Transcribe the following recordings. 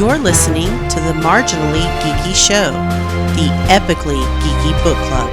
You're listening to the Marginally Geeky Show, the epically geeky book club.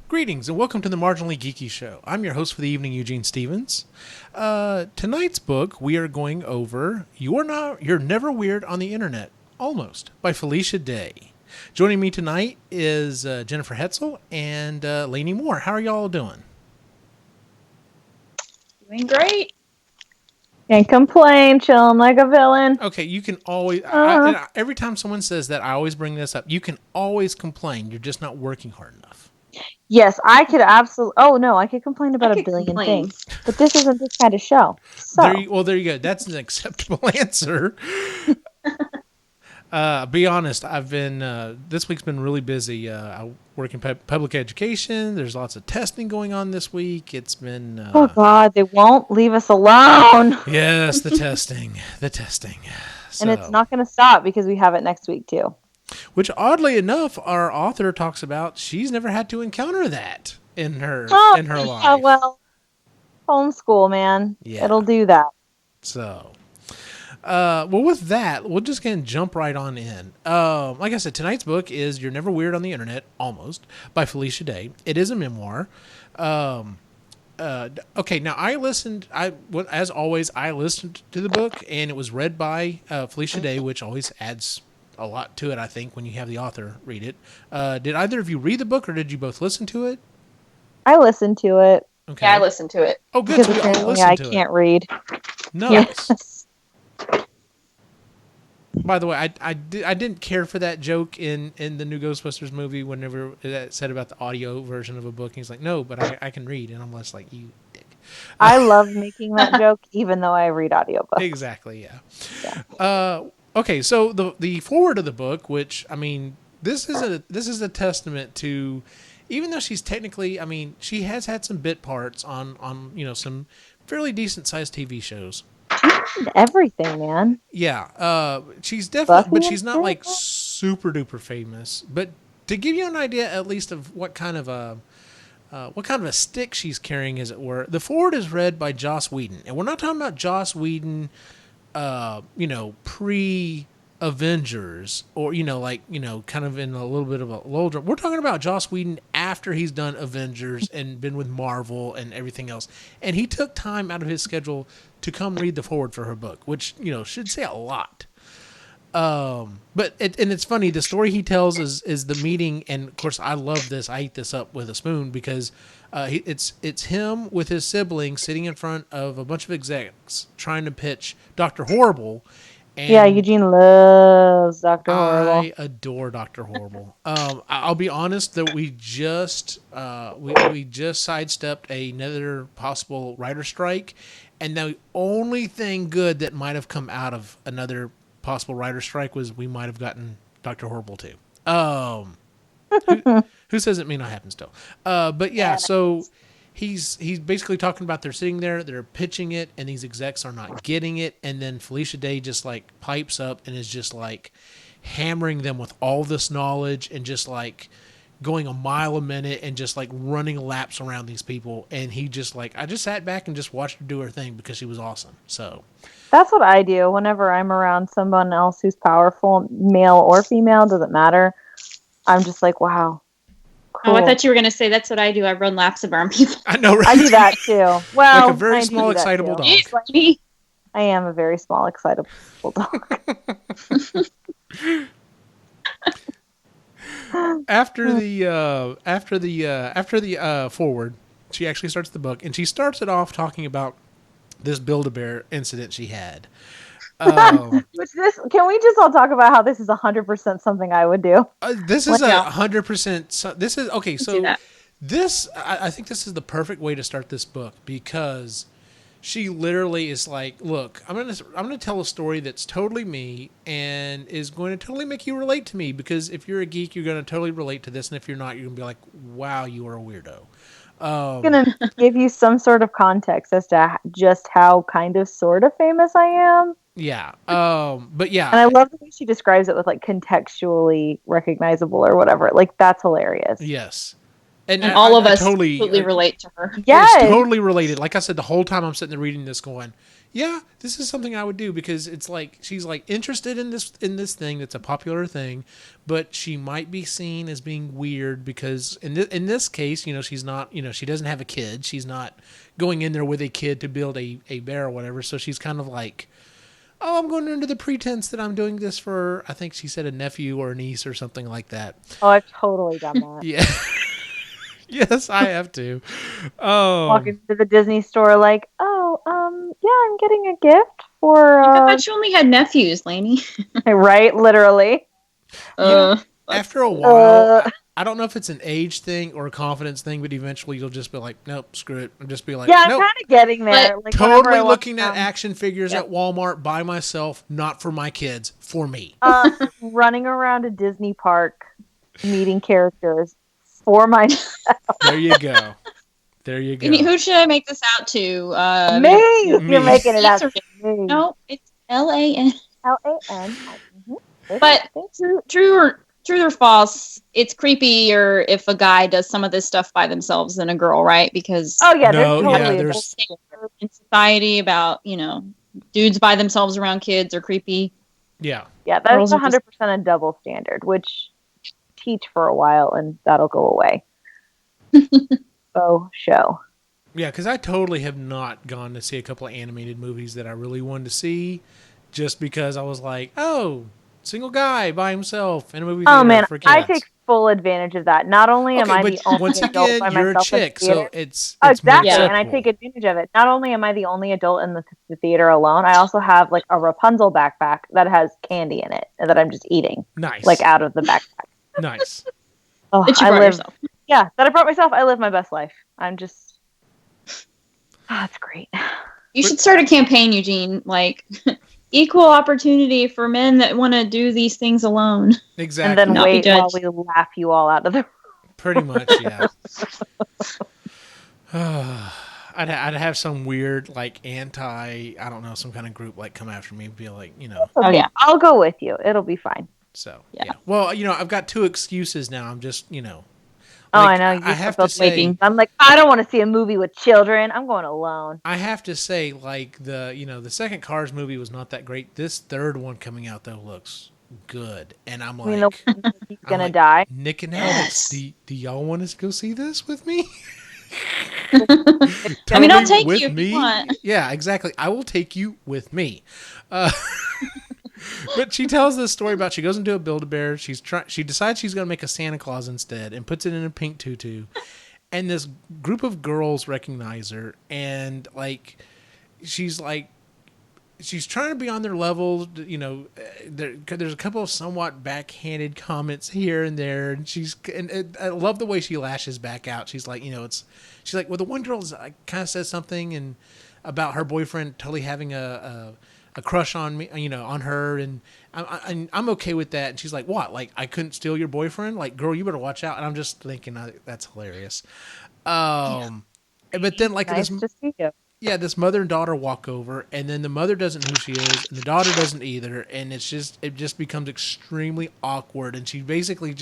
Greetings and welcome to the Marginally Geeky Show. I'm your host for the evening, Eugene Stevens. Tonight's book we are going over You're Never Weird on the Internet, Almost, by Felicia Day. Joining me tonight is Jennifer Hetzel and Lainey Moore. How are y'all doing? Doing great. Can't complain, chilling like a villain. Okay, you can always, every time someone says that, I always bring this up. You can always complain. You're just not working hard enough. Yes, I could absolutely. Oh no, I could complain about a billion things, but this isn't this kind of show. So there you go. That's an acceptable answer. Be honest. I've been this week's been really busy. I work in public education. There's lots of testing going on this week. It's been oh God, they won't leave us alone. Yes, the testing. And it's not going to stop because we have it next week too. Which, oddly enough, our author talks about she's never had to encounter that in her life. Yeah, well, homeschool, man. Yeah. It'll do that. So, well, with that, we'll just kind of jump right on in. Like I said, tonight's book is You're Never Weird on the Internet, Almost, by Felicia Day. It is a memoir. Okay, now as always, I listened to the book, and it was read by Felicia Day, which always adds a lot to it, I think, when you have the author read it. Did either of you read the book, or did you both listen to it? I listened to it. Okay. Yeah, I listened to it. Oh, good. So we all listened to it. I can't read. No. Yes. By the way, I didn't care for that joke in the new Ghostbusters movie whenever it said about the audio version of a book. He's like, no, but I can read. And I'm just like, you dick. I love making that joke, even though I read audiobooks. Exactly, yeah. Okay, so the foreword of the book, which, I mean, this is a testament to, even though she's technically, I mean, she has had some bit parts on some fairly decent sized TV shows. Everything, man. Yeah, she's definitely, but she's not like super duper famous. But to give you an idea, at least, of what kind of a stick she's carrying, as it were, the foreword is read by Joss Whedon, and we're not talking about Joss Whedon. Pre-Avengers, or, kind of in a little bit of a lull. We're talking about Joss Whedon after he's done Avengers and been with Marvel and everything else. And he took time out of his schedule to come read the foreword for her book, which, should say a lot. But it's funny, the story he tells is the meeting, and of course I love this. I eat this up with a spoon because it's him with his siblings sitting in front of a bunch of execs trying to pitch Dr. Horrible. And yeah, Eugene loves Dr. Horrible. I adore Dr. Horrible. I'll be honest that we just sidestepped another possible writer strike, and the only thing good that might have come out of another possible writer strike was we might have gotten Dr. Horrible too. Who says it may not happen still? But yeah, so he's basically talking about they're sitting there, they're pitching it, and these execs are not getting it, and then Felicia Day just like pipes up and is just like hammering them with all this knowledge and just like going a mile a minute and just like running laps around these people. And he just like, I just sat back and just watched her do her thing because she was awesome. So that's what I do whenever I'm around someone else who's powerful, male or female, doesn't matter. I'm just like, wow. Cool. Oh, I thought you were going to say that's what I do. I run laps around people. I know, right? I do that too. Well, like a very small, excitable dog. I am a very small, excitable dog. After the foreword, she actually starts the book, and she starts it off talking about this Build-A-Bear incident she had. Can we just all talk about how this is 100% something I would do? This is 100%. This is okay. So I think this is the perfect way to start this book, because She literally is like, look, I'm gonna tell a story that's totally me and is going to totally make you relate to me, because if you're a geek, you're going to totally relate to this, and if you're not, you're going to be like, wow, you are a weirdo. I'm gonna give you some sort of context as to just how kind of sort of famous I am. Yeah. But yeah. And I love the way she describes it with like contextually recognizable or whatever. Like that's hilarious. Yes. And all of us totally relate to her. Yes. It's totally related. Like I said, the whole time I'm sitting there reading this going, yeah, this is something I would do, because it's like she's like interested in this thing that's a popular thing, but she might be seen as being weird because in this case, she's not, she doesn't have a kid. She's not going in there with a kid to build a bear or whatever. So she's kind of like, oh, I'm going under the pretense that I'm doing this for, I think she said, a nephew or a niece or something like that. Oh, I've totally done that. Yeah. Yes, I have to. Walking to the Disney store like, yeah, I'm getting a gift for... I thought you only had nephews, Lainey. Right? Literally. After a while, I don't know if it's an age thing or a confidence thing, but eventually you'll just be like, nope, screw it. I'm just be like, yeah, nope. I'm kind of getting there. Like, totally looking at action figures at Walmart by myself, not for my kids, for me. Running around a Disney park, meeting characters for myself. There you go. There you go. Who should I make this out to? Me! You're making it out to me. No, it's Lan. Lan. But true or false, it's creepier if a guy does some of this stuff by themselves than a girl, right? Because there's in society about, dudes by themselves around kids are creepy. Yeah. Yeah, that's 100% a double standard, which teach for a while and that'll go away. Show. Yeah, because I totally have not gone to see a couple of animated movies that I really wanted to see, just because I was like, oh, single guy by himself in a movie theater for kids. I take full advantage of that. Not only am I the only adult by you're myself a chick, in the theater, so it's exactly, more and I take advantage of it. Not only am I the only adult in the theater alone, I also have like a Rapunzel backpack that has candy in it that I'm just eating. Nice. Like out of the backpack. Nice. Oh, that you brought yourself. Yeah, that I brought myself. I live my best life. I'm just... that's great. You should start a campaign, Eugene, like equal opportunity for men that want to do these things alone. Exactly. And then wait while we laugh you all out of the room. Pretty much, yeah. I'd have some weird, like, I don't know, some kind of group, like, come after me and be like, Okay. Oh, yeah. I'll go with you. It'll be fine. So, yeah. Well, I've got 2 excuses now. I'm just, I know. I have to say, I'm like, I don't want to see a movie with children. I'm going alone. I have to say, like, the second Cars movie was not that great. This third one coming out, though, looks good. And I'm like, he's going to die. Nick and Alex, do y'all want to go see this with me? I mean, I'll take you if you want. Yeah, exactly. I will take you with me. But she tells this story about she goes into a Build-A-Bear. She decides she's going to make a Santa Claus instead and puts it in a pink tutu. And this group of girls recognize her, and like she's trying to be on their level. There's a couple of somewhat backhanded comments here and there, and I love the way she lashes back out. She's like, she's like, well, the one girl kind of says something and about her boyfriend totally having a crush on me, on her, and I'm okay with that. And she's like, what? Like, I couldn't steal your boyfriend? Like, girl, you better watch out. And I'm just thinking, that's hilarious. But then, like, nice to see you. Yeah, this mother and daughter walk over, and then the mother doesn't know who she is, and the daughter doesn't either, and it just becomes extremely awkward. And she basically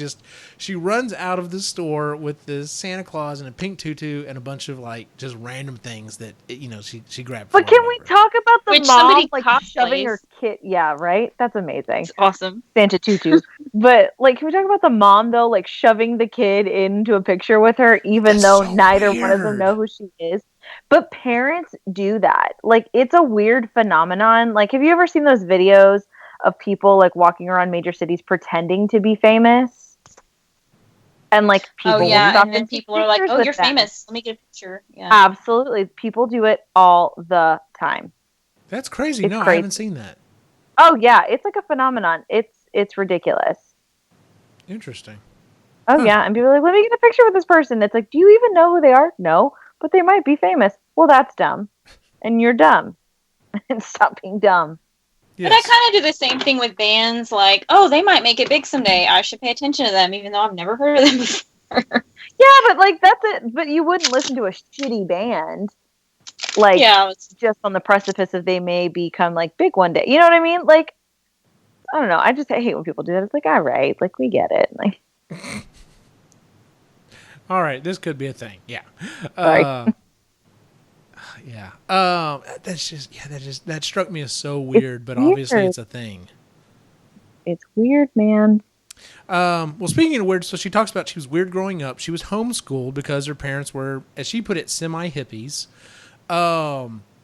she runs out of the store with this Santa Claus and a pink tutu and a bunch of like just random things that she grabbed. But can we talk about the mom like shoving her kid? Yeah, right. That's amazing. It's awesome. Santa tutu. But like, can we talk about the mom though, like shoving the kid into a picture with her, even though neither one of them know who she is? But parents do that. Like, it's a weird phenomenon. Like, have you ever seen those videos of people, like, walking around major cities pretending to be famous? And, like, people and then people are like, oh, you're famous. Let me get a picture. Yeah. Absolutely. People do it all the time. That's crazy. Crazy. I haven't seen that. Oh, yeah. It's like a phenomenon. It's ridiculous. Interesting. Oh, yeah. And people are like, let me get a picture with this person. It's like, do you even know who they are? No. But they might be famous. Well, that's dumb. and you're dumb. And stop being dumb. But I kind of do the same thing with bands. Like, oh, they might make it big someday. I should pay attention to them, even though I've never heard of them before. Yeah, but like that's it. But you wouldn't listen to a shitty band, like just on the precipice of they may become like big one day. You know what I mean? Like, I don't know. I hate when people do that. It's like, all right, like we get it. Like, all right, this could be a thing. Yeah. Sorry. Yeah. That struck me as so weird, but obviously it's a thing. It's weird, man. Well, speaking of weird, so she talks about she was weird growing up. She was homeschooled because her parents were, as she put it, semi-hippies.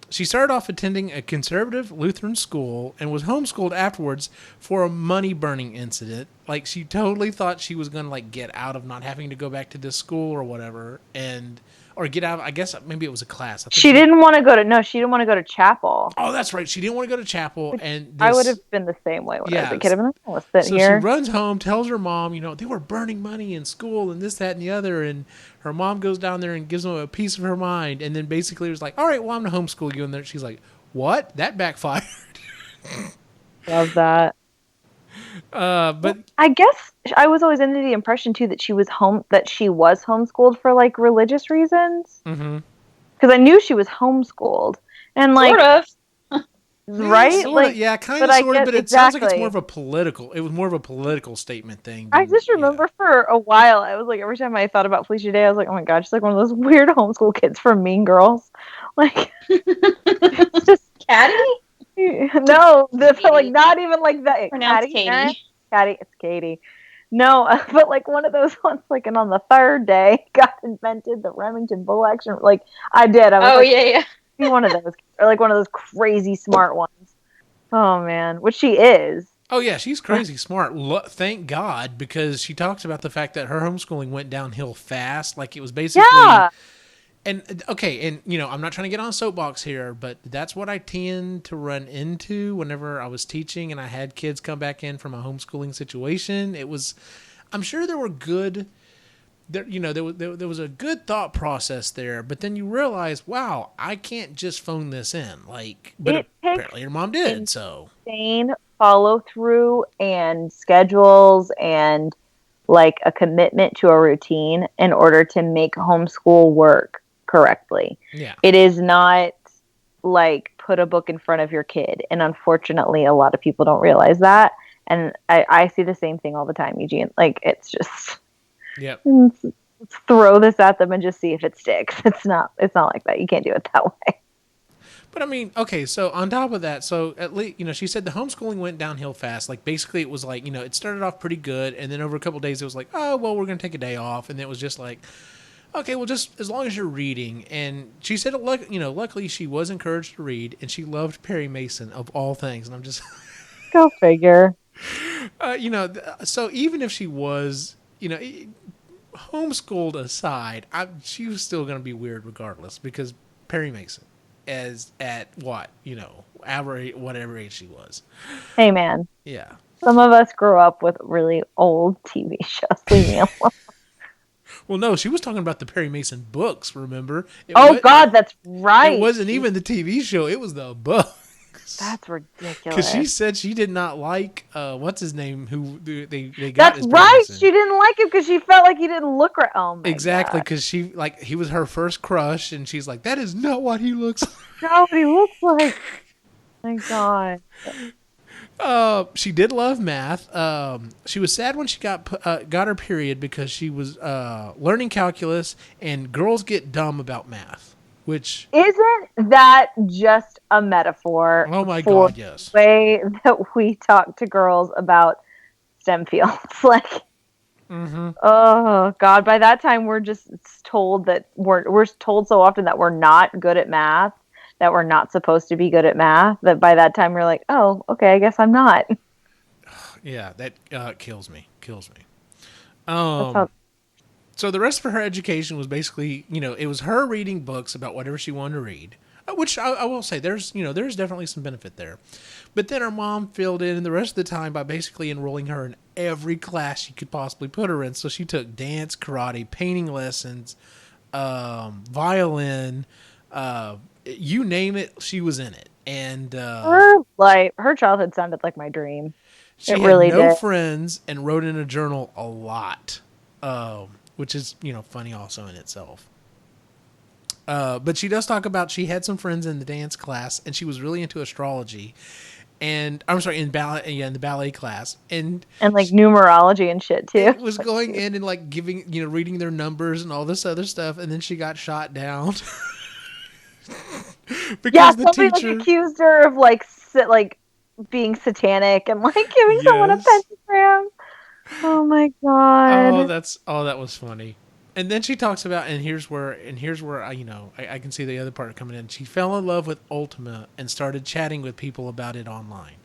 She started off attending a conservative Lutheran school and was homeschooled afterwards for a money-burning incident. Like, she totally thought she was going to, like, get out of not having to go back to this school or whatever, or get out of, I guess maybe it was a class. She didn't want to go to chapel. Oh, that's right. She didn't want to go to chapel. I would have been the same way when I was a kid. Let's sit here. She runs home, tells her mom, they were burning money in school and this, that, and the other. And her mom goes down there and gives them a piece of her mind. And then basically was like, all right, well, I'm going to homeschool you. And then she's like, what? That backfired. Love that. But I guess I was always under the impression too that she was homeschooled for like religious reasons. Mm-hmm. Because I knew she was homeschooled, and like sort of, right? Sort like, of, yeah, kind of, sort of. But it sounds like it's more of a political. It was more of a political statement thing. I just remember for a while, I was like, every time I thought about Felicia Day, I was like, oh my god, she's like one of those weird homeschool kids from Mean Girls, like it's just Caddy. No, like not even like that. Pronounced Katie. It's Katie. No, but like one of those ones, like, and on the third day, God invented the Remington Bull action. Like I did. I was yeah. Be one of those, or like one of those crazy smart ones. Oh man, which she is. Oh yeah, she's crazy smart. Thank God, because she talks about the fact that her homeschooling went downhill fast. Like it was basically. Yeah. And okay, and I'm not trying to get on a soapbox here, but that's what I tend to run into whenever I was teaching and I had kids come back in from a homeschooling situation. I'm sure there were good, there was a good thought process there, but then you realize, wow, I can't just phone this in, but apparently your mom did. So insane follow through and schedules and like a commitment to a routine in order to make homeschool work correctly. Yeah. It is not like put a book in front of your kid. And unfortunately, a lot of people don't realize that. And I see the same thing all the time, Eugene. Like, it's just, yep. Let's throw this at them and just see if it sticks. It's not like that. You can't do it that way. But I mean, okay, so on top of that, so at least, she said the homeschooling went downhill fast. Like, basically it was like, it started off pretty good. And then over a couple of days, it was like, oh, well, we're going to take a day off. And it was just like, okay, well, just as long as you're reading. And she said, luckily she was encouraged to read, and she loved Perry Mason of all things. And I'm just go figure. So even if she was, homeschooled aside, she was still going to be weird regardless, because Perry Mason, as at what, whatever age she was. Hey, man. Yeah. Some of us grew up with really old TV shows. Leave me alone. Well, no, she was talking about the Perry Mason books, remember? God, that's right. It wasn't even the TV show. It was the books. That's ridiculous. Because she said she did not like, what's his name, who they got. That's right. She didn't like him because she felt like he didn't look right. Oh, my exactly, because he was her first crush, and she's like, that is not what he looks like. Not what he looks like. My God. She did love math. She was sad when she got her period because she was learning calculus, and girls get dumb about math. Which isn't that just a metaphor? Oh my God, yes. The way that we talk to girls about STEM fields, like, mm-hmm. Oh God! By that time, we're just told that we're told so often that we're not good at math, that we're not supposed to be good at math, that by that time we're like, oh, okay, I guess I'm not. Yeah, that kills me. So the rest of her education was basically, it was her reading books about whatever she wanted to read, which I will say there's definitely some benefit there. But then her mom filled in the rest of the time by basically enrolling her in every class she could possibly put her in. So she took dance, karate, painting lessons, violin, you name it, she was in it. And her childhood sounded like my dream. she It had really no did. friends and wrote in a journal a lot, which is, funny also in itself. But she does talk about she had some friends in the dance class, and she was really into astrology. And I'm sorry, in the ballet class, and like numerology and shit too. was going in and like giving, reading their numbers and all this other stuff, and then she got shot down because the somebody teacher like accused her of like being satanic and like giving someone a pentagram. Oh my god! That was funny. And then she talks about, and here's where I can see the other part coming in. She fell in love with Ultima and started chatting with people about it online.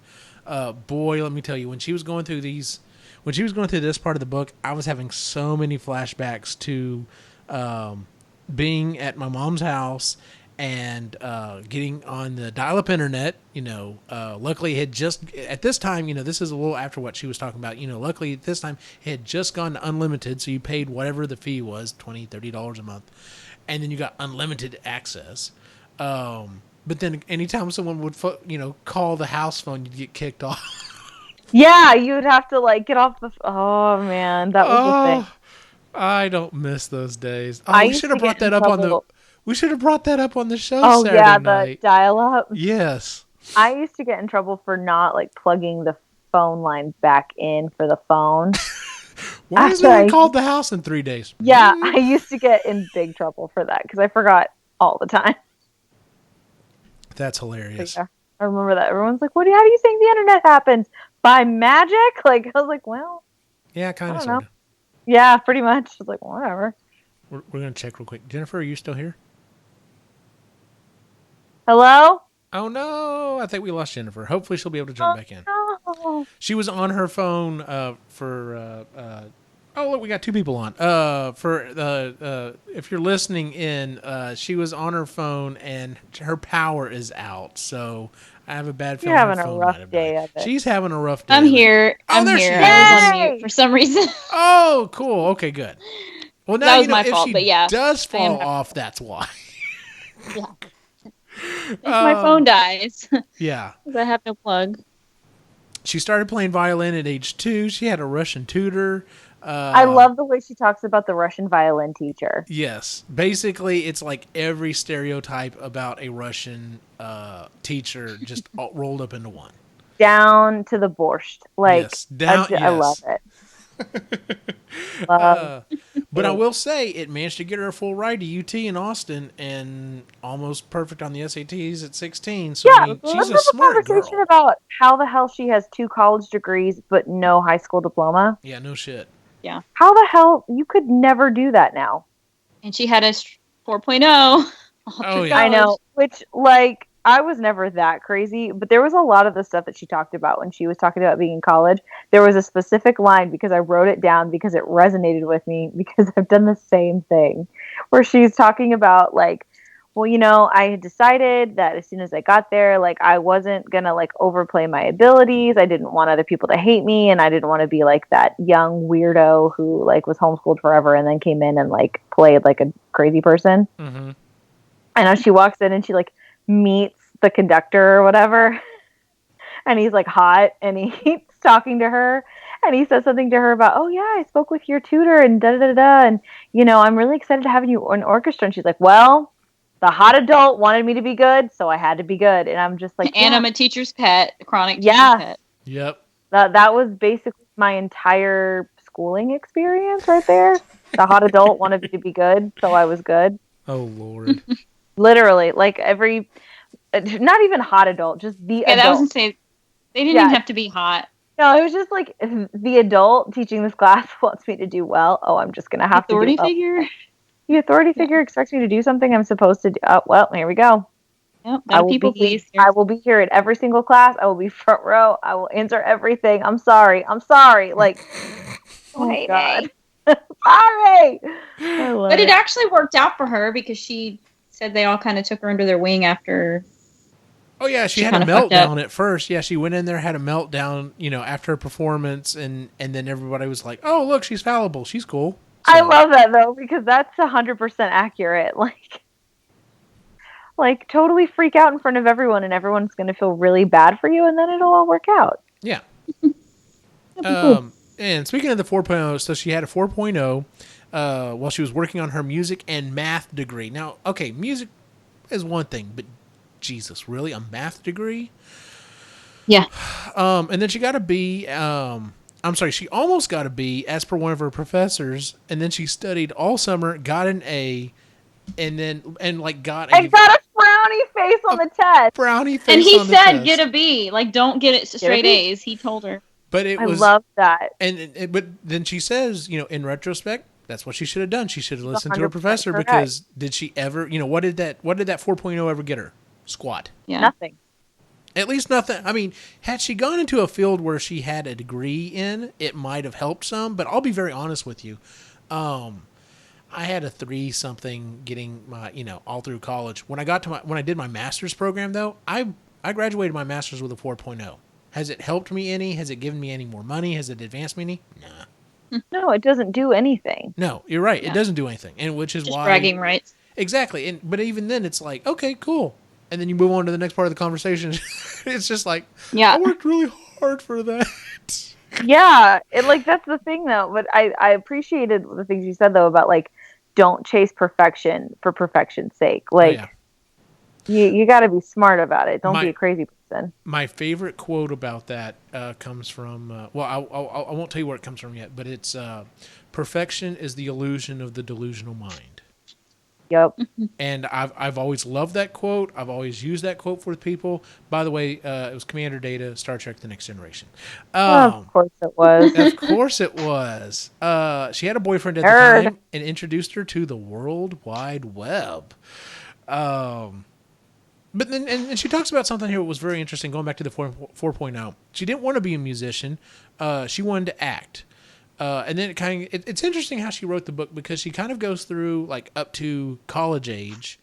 Boy, let me tell you, when she was going through this part of the book, I was having so many flashbacks to being at my mom's house and getting on the dial-up internet. Luckily it had just, at this time, this is a little after what she was talking about, luckily at this time it had just gone to unlimited, so you paid whatever the fee was, $20-$30 a month, and then you got unlimited access. But then anytime someone would call the house phone, you'd get kicked off. Yeah, you'd have to like get off the oh man, that was the thing. I don't miss those days. We should have brought that up on the show Saturday night. The dial-up. Yes. I used to get in trouble for not like plugging the phone line back in for the phone. Why hasn't I called the house in 3 days? Yeah, I used to get in big trouble for that because I forgot all the time. That's hilarious. Yeah, I remember that. Everyone's like, how do you think the internet happens? By magic? Like, I was like, well. Yeah, kind of, sort of. Yeah, pretty much. I was like, whatever. We're going to check real quick. Jennifer, are you still here? Hello? Oh, no. I think we lost Jennifer. Hopefully she'll be able to jump back in. No. She was on her phone for... oh, look, we got 2 people on. If you're listening in, she was on her phone and her power is out. So I have a bad feeling. You're having a rough day of it. She's having a rough day. I'm here. I'm here. I was on mute for some reason. Oh, cool. Okay, good. Well, now that was my fault, if but she yeah, does fall off, that's why. Yeah. If my phone dies. Yeah. I have no plug. She started playing violin at age 2. She had a Russian tutor. I love the way she talks about the Russian violin teacher. Yes. Basically, it's like every stereotype about a Russian teacher just rolled up into one. Down to the borscht. Like, yes. I love it. But I will say it managed to get her a full ride to UT in Austin and almost perfect on the SATs at 16. So yeah, she's a smart girl. Conversation about how the hell she has 2 college degrees but no high school diploma. Yeah, no shit. Yeah. How the hell you could never do that now? And she had a 4.0. Oh yeah, I know. Which like I was never that crazy, but there was a lot of the stuff that she talked about when she was talking about being in college. There was a specific line because I wrote it down because it resonated with me because I've done the same thing where she's talking about like, well, I had decided that as soon as I got there, like I wasn't going to like overplay my abilities. I didn't want other people to hate me and I didn't want to be like that young weirdo who like was homeschooled forever and then came in and like played like a crazy person. Mm-hmm. And as she walks in and she like meets the conductor or whatever and he's like hot and he's talking to her and he says something to her about, oh yeah, I spoke with your tutor and da da da da and I'm really excited to have you in orchestra. And she's like, well, the hot adult wanted me to be good, so I had to be good. And I'm just like, and I'm a teacher's pet, a chronic teacher's pet. Yep. That was basically my entire schooling experience right there. The hot adult wanted me to be good, so I was good. Oh Lord. Literally, like not even hot adult, just the adult. That was insane. They didn't even have to be hot. No, it was just like the adult teaching this class wants me to do well. Oh, I'm just gonna have authority to do figure. Well. The authority figure expects me to do something I'm supposed to do. Oh, well, here we go. Yep, I will be here at every single class. I will be front row. I will answer everything. I'm sorry. Like, oh God. Sorry. But it actually worked out for her because she said they all kind of took her under their wing after. Oh yeah, she had a meltdown at first. Yeah, she went in there, had a meltdown, after her performance, and then everybody was like, "Oh, look, she's fallible. She's cool." So. I love that though because that's 100% accurate. Like, Like, totally freak out in front of everyone, and everyone's going to feel really bad for you, and then it'll all work out. Yeah. Cool. And speaking of the 4.0, so she had a 4.0 while she was working on her music and math degree. Now, okay, music is one thing, but Jesus, really? A math degree? Yeah. And then she got a B. I'm sorry, she almost got a B as per one of her professors, and then she studied all summer, got an A, and got I got a frowny face on the test. brownie face. And he on the said, test. "Get a B. Like, don't get it straight B? A's." He told her. But it I was, love that. but then she says, in retrospect, that's what she should have done. She should have listened to her 100% professor correct. because did she ever, what did that 4.0 ever get her? Squat. Yeah. Nothing. At least nothing. I mean, had she gone into a field where she had a degree in, it might have helped some. But I'll be very honest with you. I had a 3-something getting my, all through college. When I did my master's program, though, I graduated my master's with a 4.0. Has it helped me any? Has it given me any more money? Has it advanced me any? Nah. No, it doesn't do anything. No, you're right. Yeah. It doesn't do anything, and which is Just why bragging rights. exactly. But even then, it's like, okay, cool, and then you move on to the next part of the conversation. It's just like, Yeah. I worked really hard for that. Yeah, that's the thing though. But I appreciated the things you said though about like, don't chase perfection for perfection's sake. Like, you got to be smart about it. Don't be a crazy person. My favorite quote about that comes from, I won't tell you where it comes from yet, but it's, perfection is the illusion of the delusional mind. Yep. And I've always loved that quote. I've always used that quote for people. By the way, it was Commander Data, Star Trek The Next Generation. Of course it was. Of course it was. She had a boyfriend at Nerd. the time and introduced her to the World Wide Web. But then, and she talks about something here that was very interesting, going back to the 4.0. She didn't want to be a musician. She wanted to act. And then it's interesting how she wrote the book because she kind of goes through like up to college age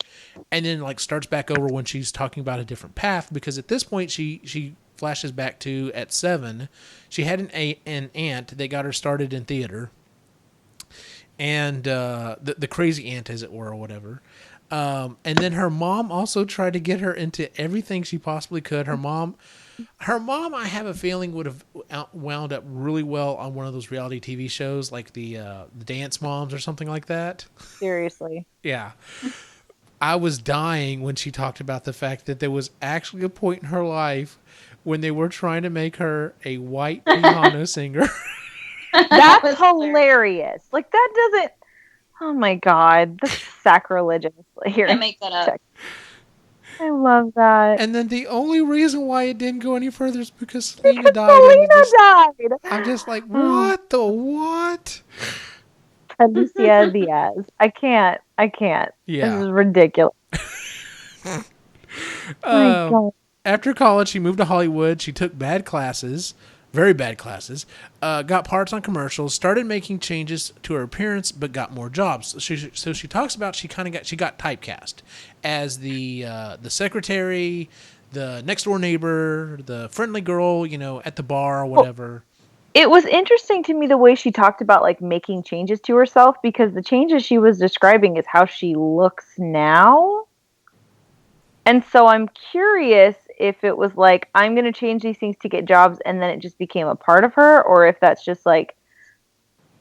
and then like starts back over when she's talking about a different path, because at this point she flashes back to at 7, she had an aunt that got her started in theater, and the crazy aunt, as it were, or whatever. And then her mom also tried to get her into everything she possibly could. Her mom, I have a feeling, would have wound up really well on one of those reality TV shows like the Dance Moms or something like that. Seriously. Yeah. I was dying when she talked about the fact that there was actually a point in her life when they were trying to make her a white piano singer. That's hilarious. Like, that doesn't... Oh my God, that's sacrilegious. Here, Can't make that up. check. I love that. And then the only reason why it didn't go any further is because Selena died. Selena died. I'm just like, what the what? Felicia Diaz. I can't. Yeah. This is ridiculous. Oh my God. After college, she moved to Hollywood. She took bad classes, very bad classes, got parts on commercials, started making changes to her appearance, but got more jobs. So she talks about she got typecast as the secretary, the next door neighbor, the friendly girl, at the bar or whatever. It was interesting to me the way she talked about like making changes to herself, because the changes she was describing is how she looks now. And so I'm curious if it was like, I'm going to change these things to get jobs, and then it just became a part of her, or if that's just like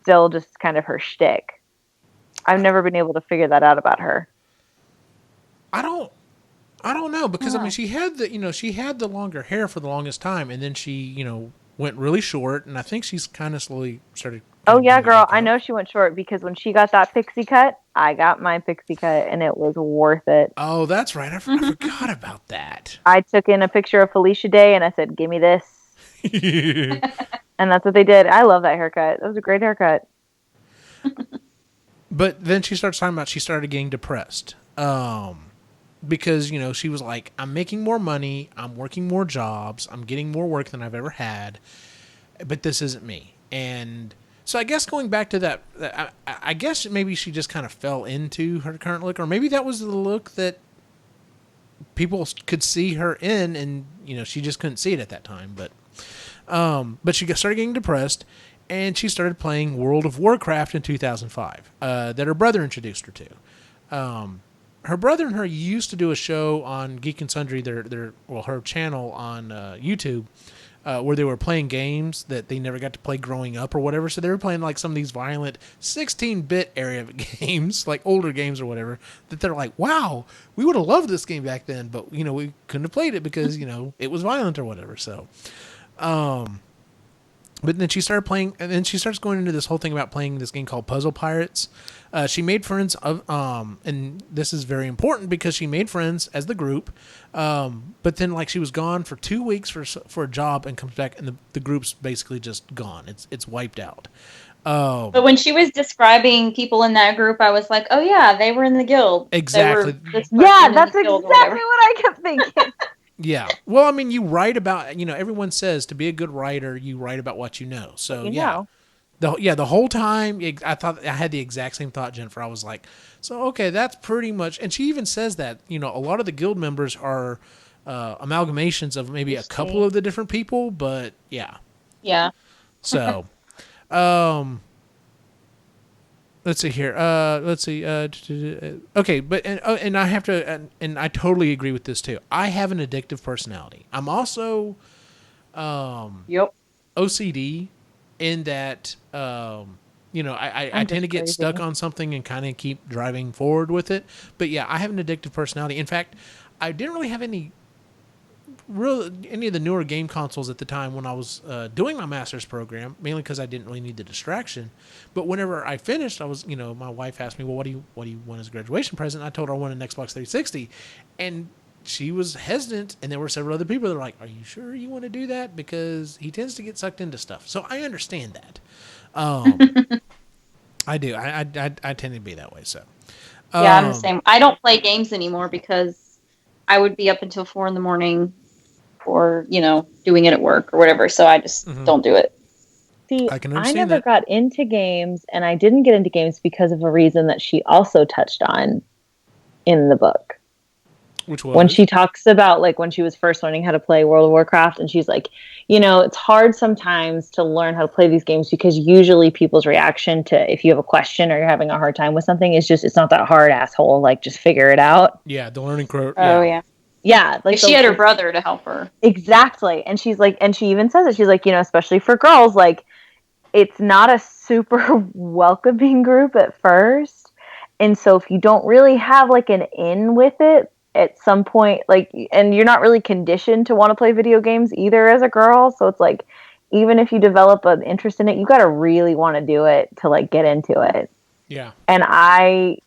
still just kind of her shtick. I've never been able to figure that out about her. I don't know, because I mean, she had the longer hair for the longest time, and then she, went really short, and I think she's kind of slowly started. Oh yeah, girl, I know she went short, because when she got that pixie cut, I got my pixie cut, and it was worth it. Oh, that's right. I forgot about that. I took in a picture of Felicia Day, and I said, "Give me this," and that's what they did. I love that haircut. That was a great haircut. But then she starts talking about she started getting depressed. Because, she was like, I'm making more money, I'm working more jobs, I'm getting more work than I've ever had, but this isn't me. And so I guess going back to that, I guess maybe she just kind of fell into her current look, or maybe that was the look that people could see her in, and, she just couldn't see it at that time. But she started getting depressed, and she started playing World of Warcraft in 2005, that her brother introduced her to. her brother and her used to do a show on Geek and Sundry, her channel on YouTube, where they were playing games that they never got to play growing up or whatever. So they were playing like some of these violent 16-bit area games, like older games or whatever, that they're like, wow, we would have loved this game back then, but we couldn't have played it because it was violent or whatever. So, but then she started playing, and then she starts going into this whole thing about playing this game called Puzzle Pirates. She made friends of, and this is very important because she made friends as the group. But then like she was gone for 2 weeks for a job and comes back and the group's basically just gone. It's wiped out. But when she was describing people in that group, I was like, oh yeah, they were in the guild. Exactly. Yeah, that's exactly what I kept thinking. Yeah. Well, I mean, you write about, everyone says to be a good writer, you write about what you know. So yeah. The whole time I thought I had the exact same thought, Jennifer. I was like, so okay, that's pretty much, and she even says that, a lot of the guild members are amalgamations of maybe a couple of the different people, but yeah. Yeah. So, let's see here. Let's see. Okay, but and I have to, and I totally agree with this too. I have an addictive personality. I'm also, OCD, in that, I tend to get stuck on something and kind of keep driving forward with it. But yeah, I have an addictive personality. In fact, I didn't really have any of the newer game consoles at the time when I was doing my master's program, mainly because I didn't really need the distraction. But whenever I finished, I was, my wife asked me, well, what do you want as a graduation present? I told her I wanted an Xbox 360, and she was hesitant, and there were several other people that were like, are you sure you want to do that? Because he tends to get sucked into stuff. So I understand that. I do. I tend to be that way. So yeah, I'm the same. I don't play games anymore because I would be up until 4 a.m. or, doing it at work or whatever. So I just don't do it. See, I never got into games, and I didn't get into games because of a reason that she also touched on in the book. Which was? When she talks about like when she was first learning how to play World of Warcraft, and she's like, it's hard sometimes to learn how to play these games because usually people's reaction to if you have a question or you're having a hard time with something is just, it's not that hard, asshole, like just figure it out. Yeah, the learning curve. Oh yeah. Yeah, like she had her brother to help her. Exactly. And she's like, and she even says it, she's like, especially for girls, like it's not a super welcoming group at first. And so if you don't really have like an in with it at some point, like, and you're not really conditioned to want to play video games either as a girl. So it's like, even if you develop an interest in it, you got to really want to do it to like get into it. Yeah. And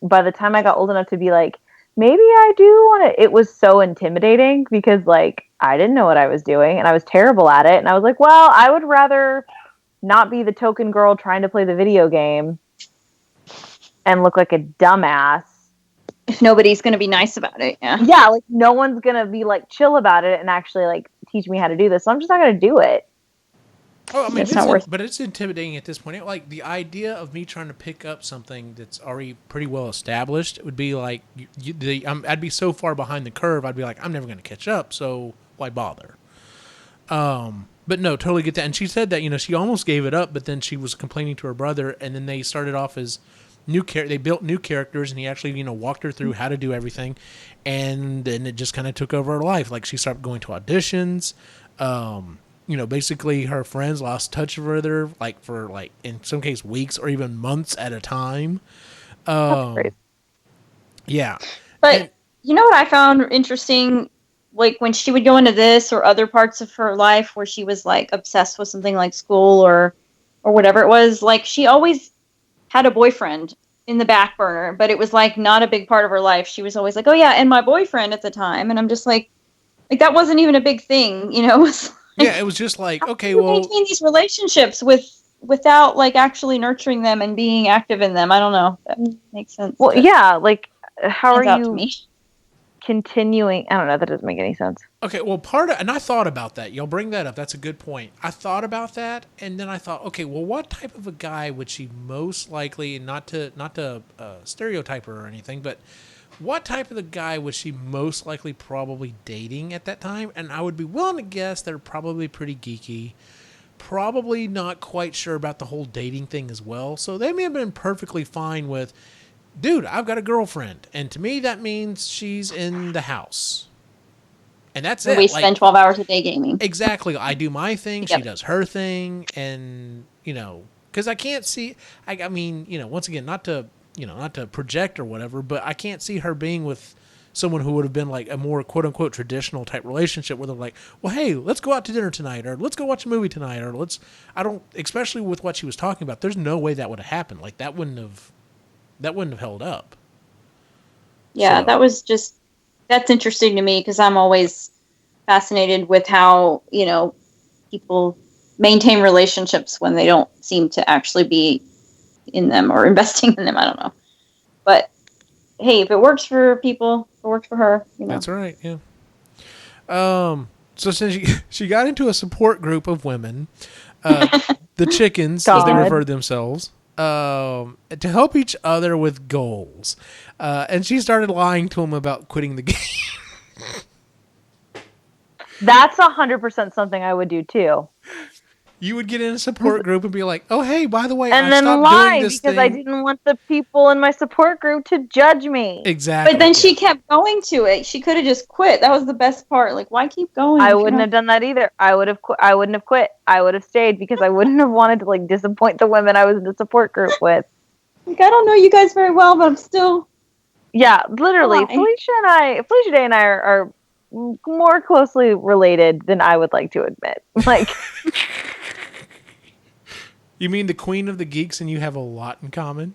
by the time I got old enough to be like, maybe I do want to, it was so intimidating because like, I didn't know what I was doing and I was terrible at it. And I was like, well, I would rather not be the token girl trying to play the video game and look like a dumbass. If nobody's going to be nice about it. Yeah. Yeah. Like no one's going to be like chill about it and actually like teach me how to do this. So I'm just not going to do it. Oh, I mean, but it's intimidating at this point. Like the idea of me trying to pick up something that's already pretty well established would be like, I'd be so far behind the curve. I'd be like, I'm never going to catch up. So why bother? But no, totally get that. And she said that, she almost gave it up, but then she was complaining to her brother, and then they started off as they built new characters, and he actually, walked her through how to do everything. And then it just kind of took over her life. Like she started going to auditions. Basically her friends lost touch with her, like for like in some case weeks or even months at a time. That's great. Yeah. But you know what I found interesting? Like when she would go into this or other parts of her life where she was like obsessed with something like school or whatever it was, like she always had a boyfriend in the back burner, but it was like not a big part of her life. She was always like, oh yeah, and my boyfriend at the time. And I'm just like that wasn't even a big thing, Yeah, it was just like, okay, well, maintain these relationships without like actually nurturing them and being active in them. I don't know. That makes sense. Well, yeah, like how are you continuing? I don't know. That doesn't make any sense. Okay, well, and I thought about that. You'll bring that up. That's a good point. I thought about that, and then I thought, okay, well, what type of a guy would she most likely, not to stereotype her or anything, but what type of the guy was she most likely probably dating at that time? And I would be willing to guess they're probably pretty geeky, probably not quite sure about the whole dating thing as well. So they may have been perfectly fine with dude, I've got a girlfriend. And to me, that means she's in the house. And that's it. We spend 12 hours a day gaming. Exactly. I do my thing. Yep. She does her thing. And, because I can't see, I mean, once again, not to project or whatever, but I can't see her being with someone who would have been like a more quote unquote traditional type relationship where they're like, well, hey, let's go out to dinner tonight, or let's go watch a movie tonight, or especially with what she was talking about, there's no way that would have happened. Like that wouldn't have held up. Yeah, so. That's interesting to me because I'm always fascinated with how, people maintain relationships when they don't seem to actually be in them or investing in them. I don't know. But hey, if it works for people, it works for her. That's right. Yeah. So since she got into a support group of women, the chickens, as they refer to themselves, to help each other with goals. And she started lying to them about quitting the game. That's 100% something I would do too. You would get in a support group and be like, "Oh, hey, by the way, and I then stopped lie doing this because thing." I didn't want the people in my support group to judge me. Exactly. But then she kept going to it. She could have just quit. That was the best part. Like, why keep going? I wouldn't have done that either. I wouldn't have quit. I would have stayed because I wouldn't have wanted to like disappoint the women I was in the support group with. Like, I don't know you guys very well, but I'm still. Yeah, literally, Felicia Day and I are more closely related than I would like to admit. Like. You mean the queen of the geeks and you have a lot in common?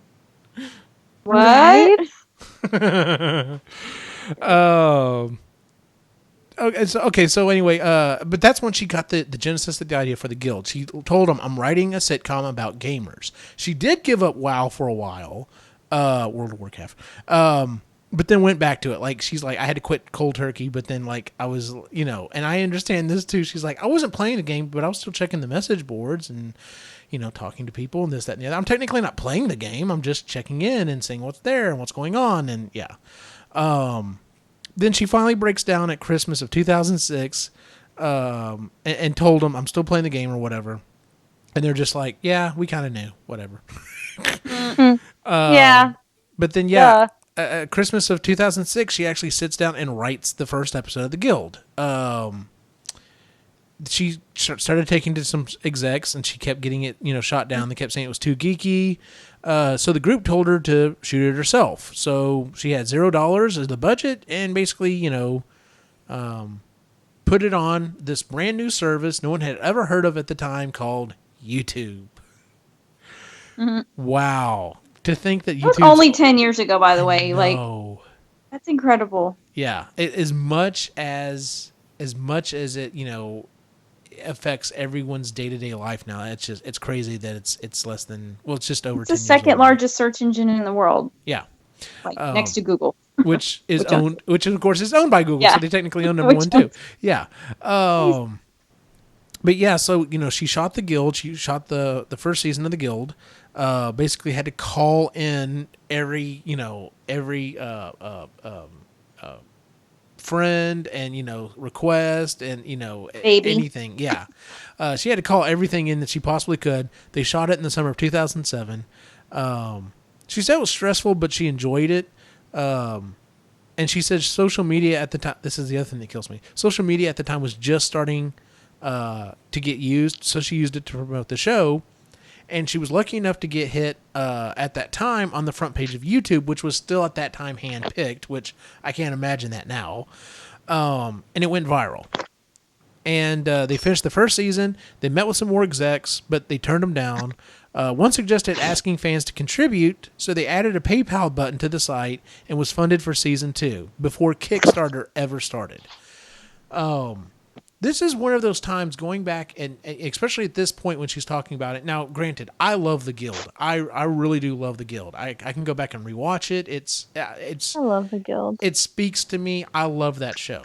What? Okay, so anyway, but that's when she got the genesis of the idea for the guild. She told them, I'm writing a sitcom about gamers. She did give up WoW for a while, World of Warcraft, but then went back to it. Like, she's like, I had to quit cold turkey, but then like I was, and I understand this too. She's like, I wasn't playing the game, but I was still checking the message boards and, talking to people and this, that, and the other. I'm technically not playing the game. I'm just checking in and seeing what's there and what's going on. And yeah. Then she finally breaks down at Christmas of 2006 and told them, I'm still playing the game or whatever. And they're just like, yeah, we kind of knew, whatever. Yeah. But then, yeah, Christmas of 2006, she actually sits down and writes the first episode of the Guild. She started taking to some execs, and she kept getting it, shot down. They kept saying it was too geeky. So the group told her to shoot it herself. So she had $0 as the budget, and basically, put it on this brand new service no one had ever heard of at the time called YouTube. Mm-hmm. Wow. To think that YouTube was only 10 years ago, by the way. Like, that's incredible. Yeah. As much as it, affects everyone's day-to-day life now. It's crazy that it's less than, it's just over 10 years. It's the second largest search engine in the world. Yeah. Like next to Google. which of course is owned by Google. Yeah. So they technically own number one too. Yeah. But yeah, so, she shot the Guild. She shot the first season of the Guild. Basically had to call in every friend and request and Baby. Anything. Yeah. She had to call everything in that she possibly could. They shot it in the summer of 2007. She said it was stressful, but she enjoyed it. And she said social media at the time, this is the other thing that kills me, social media at the time was just starting to get used, so she used it to promote the show. And she was lucky enough to get hit at that time on the front page of YouTube, which was still at that time handpicked, which I can't imagine that now. And it went viral. And they finished the first season. They met with some more execs, but they turned them down. One suggested asking fans to contribute, so they added a PayPal button to the site and was funded for season 2 before Kickstarter ever started. This is one of those times going back, and especially at this point when she's talking about it. Now, granted, I love the Guild. I really do love the Guild. I can go back and rewatch it. It's. I love the Guild. It speaks to me. I love that show.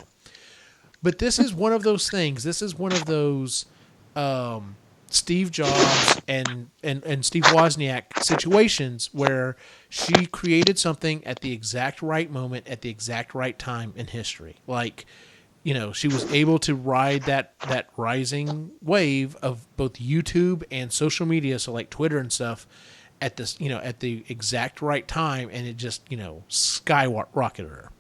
But this is one of those things. This is one of those Steve Jobs and Steve Wozniak situations where she created something at the exact right moment at the exact right time in history. Like, she was able to ride that rising wave of both YouTube and social media, so like Twitter and stuff, at this, at the exact right time, and it just, skyrocketed her.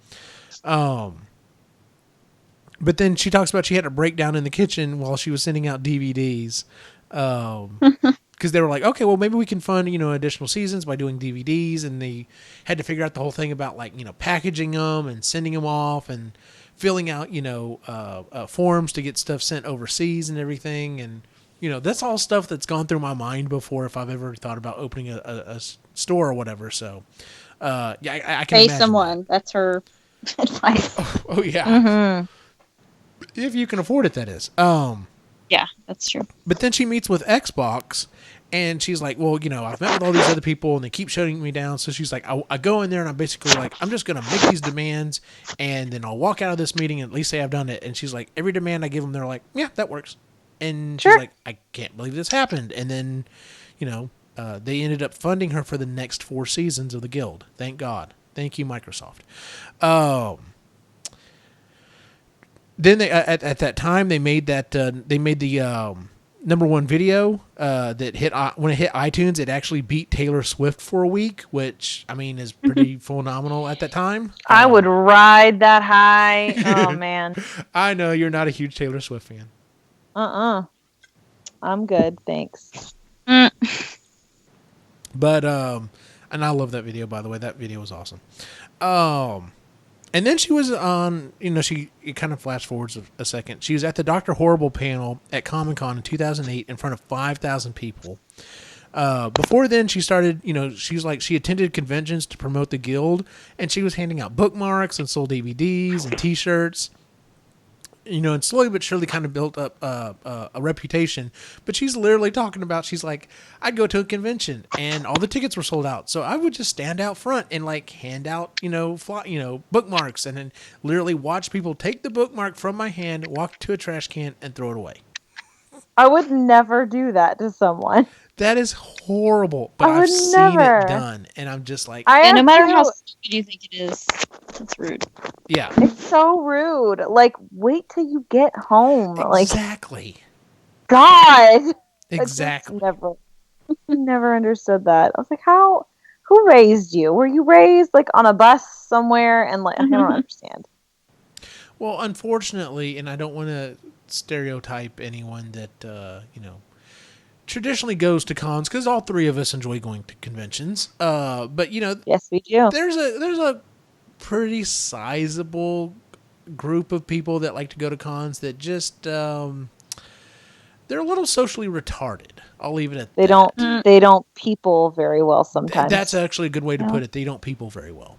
But then she talks about she had a breakdown in the kitchen while she was sending out DVDs. Because they were like, okay, well, maybe we can fund, additional seasons by doing DVDs. And they had to figure out the whole thing about, like, packaging them and sending them off and filling out, forms to get stuff sent overseas and everything. And, that's all stuff that's gone through my mind before if I've ever thought about opening a store or whatever. So, I can Pay imagine someone. that. That's her advice. Oh yeah. Mm-hmm. If you can afford it, that is. Yeah, that's true. But then she meets with Xbox, and she's like, well, I've met with all these other people, and they keep shutting me down. So she's like, I go in there, and I'm basically like, I'm just going to make these demands, and then I'll walk out of this meeting and at least say I've done it. And she's like, every demand I give them, they're like, yeah, that works. And she's like, I can't believe this happened. And then, they ended up funding her for the next 4 seasons of the Guild. Thank God. Thank you, Microsoft. Then they at that time they made the #1 video that hit when it hit iTunes. It actually beat Taylor Swift for a week, which I mean is pretty phenomenal at that time. I would ride that high. Oh man. I know you're not a huge Taylor Swift fan. I'm good, thanks. But and I love that video, by the way. That video was awesome. And then she was on, it kind of flash forwards a second. She was at the Dr. Horrible panel at Comic-Con in 2008 in front of 5,000 people. Before then, she started, she attended conventions to promote the Guild, and she was handing out bookmarks and sold DVDs and T-shirts. And slowly but surely kind of built up a reputation. But she's literally talking about, she's like, I'd go to a convention and all the tickets were sold out. So I would just stand out front and like hand out, bookmarks, and then literally watch people take the bookmark from my hand, walk to a trash can and throw it away. I would never do that to someone. That is horrible, but I've seen it done, and I'm just like... no matter how stupid you think it is, it's rude. Yeah. It's so rude. Like, wait till you get home. Exactly. Like, God! Exactly. Never understood that. I was like, who raised you? Were you raised, like, on a bus somewhere? And, like, I don't understand. Well, unfortunately, and I don't want to stereotype anyone that, traditionally goes to cons, because all 3 of us enjoy going to conventions. But yes, we do. There's a pretty sizable group of people that like to go to cons that just they're a little socially retarded. I'll leave it at that. They don't people very well sometimes. That's actually a good way to put it. They don't people very well.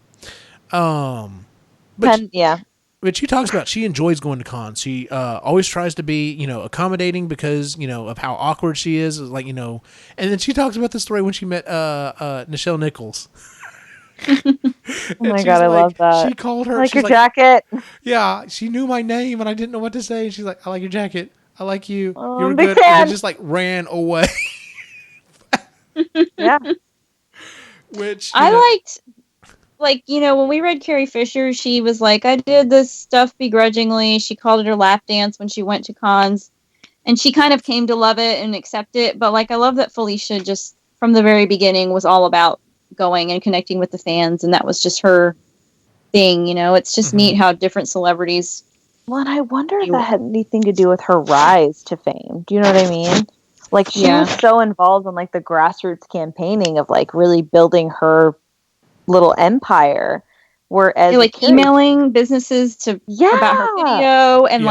But she talks about she enjoys going to cons. She always tries to be, accommodating because, of how awkward she is. Like, and then she talks about the story when she met Nichelle Nichols. Oh my God, I love that. She called her. I like your jacket. Yeah, she knew my name and I didn't know what to say. And she's like, I like your jacket. I like you. Oh, You're big good. fan. And just like ran away. Yeah. Which I liked... when we read Carrie Fisher, she was like, I did this stuff begrudgingly. She called it her lap dance when she went to cons. And she kind of came to love it and accept it. But, I love that Felicia just, from the very beginning, was all about going and connecting with the fans. And that was just her thing, It's just neat how different celebrities... Well, and I wonder if that had anything to do with her rise to fame. Do you know what I mean? Like, she was so involved in, the grassroots campaigning of, really building her little empire, whereas emailing businesses to about her video and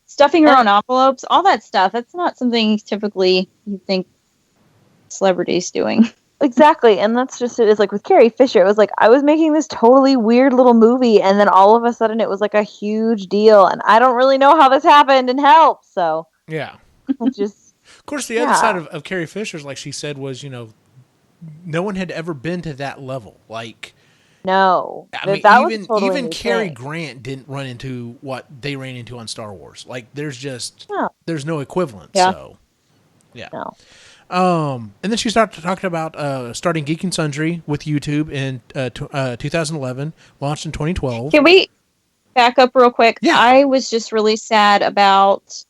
stuffing her own envelopes, all that stuff. That's not something typically you think celebrities doing. Exactly, and that's just it. Is like with Carrie Fisher, it was like I was making this totally weird little movie, and then all of a sudden it was like a huge deal, and I don't really know how this happened and help. So yeah, it's just of course the other side of Carrie Fisher's, like she said, was no one had ever been to that level. Like, no, I mean, that even Cary Grant didn't run into what they ran into on Star Wars. Like, there's no equivalent. Yeah. So, yeah. No. And then she started talking about starting Geek and Sundry with YouTube in 2011, launched in 2012. Can we back up real quick? Yeah. I was just really sad about.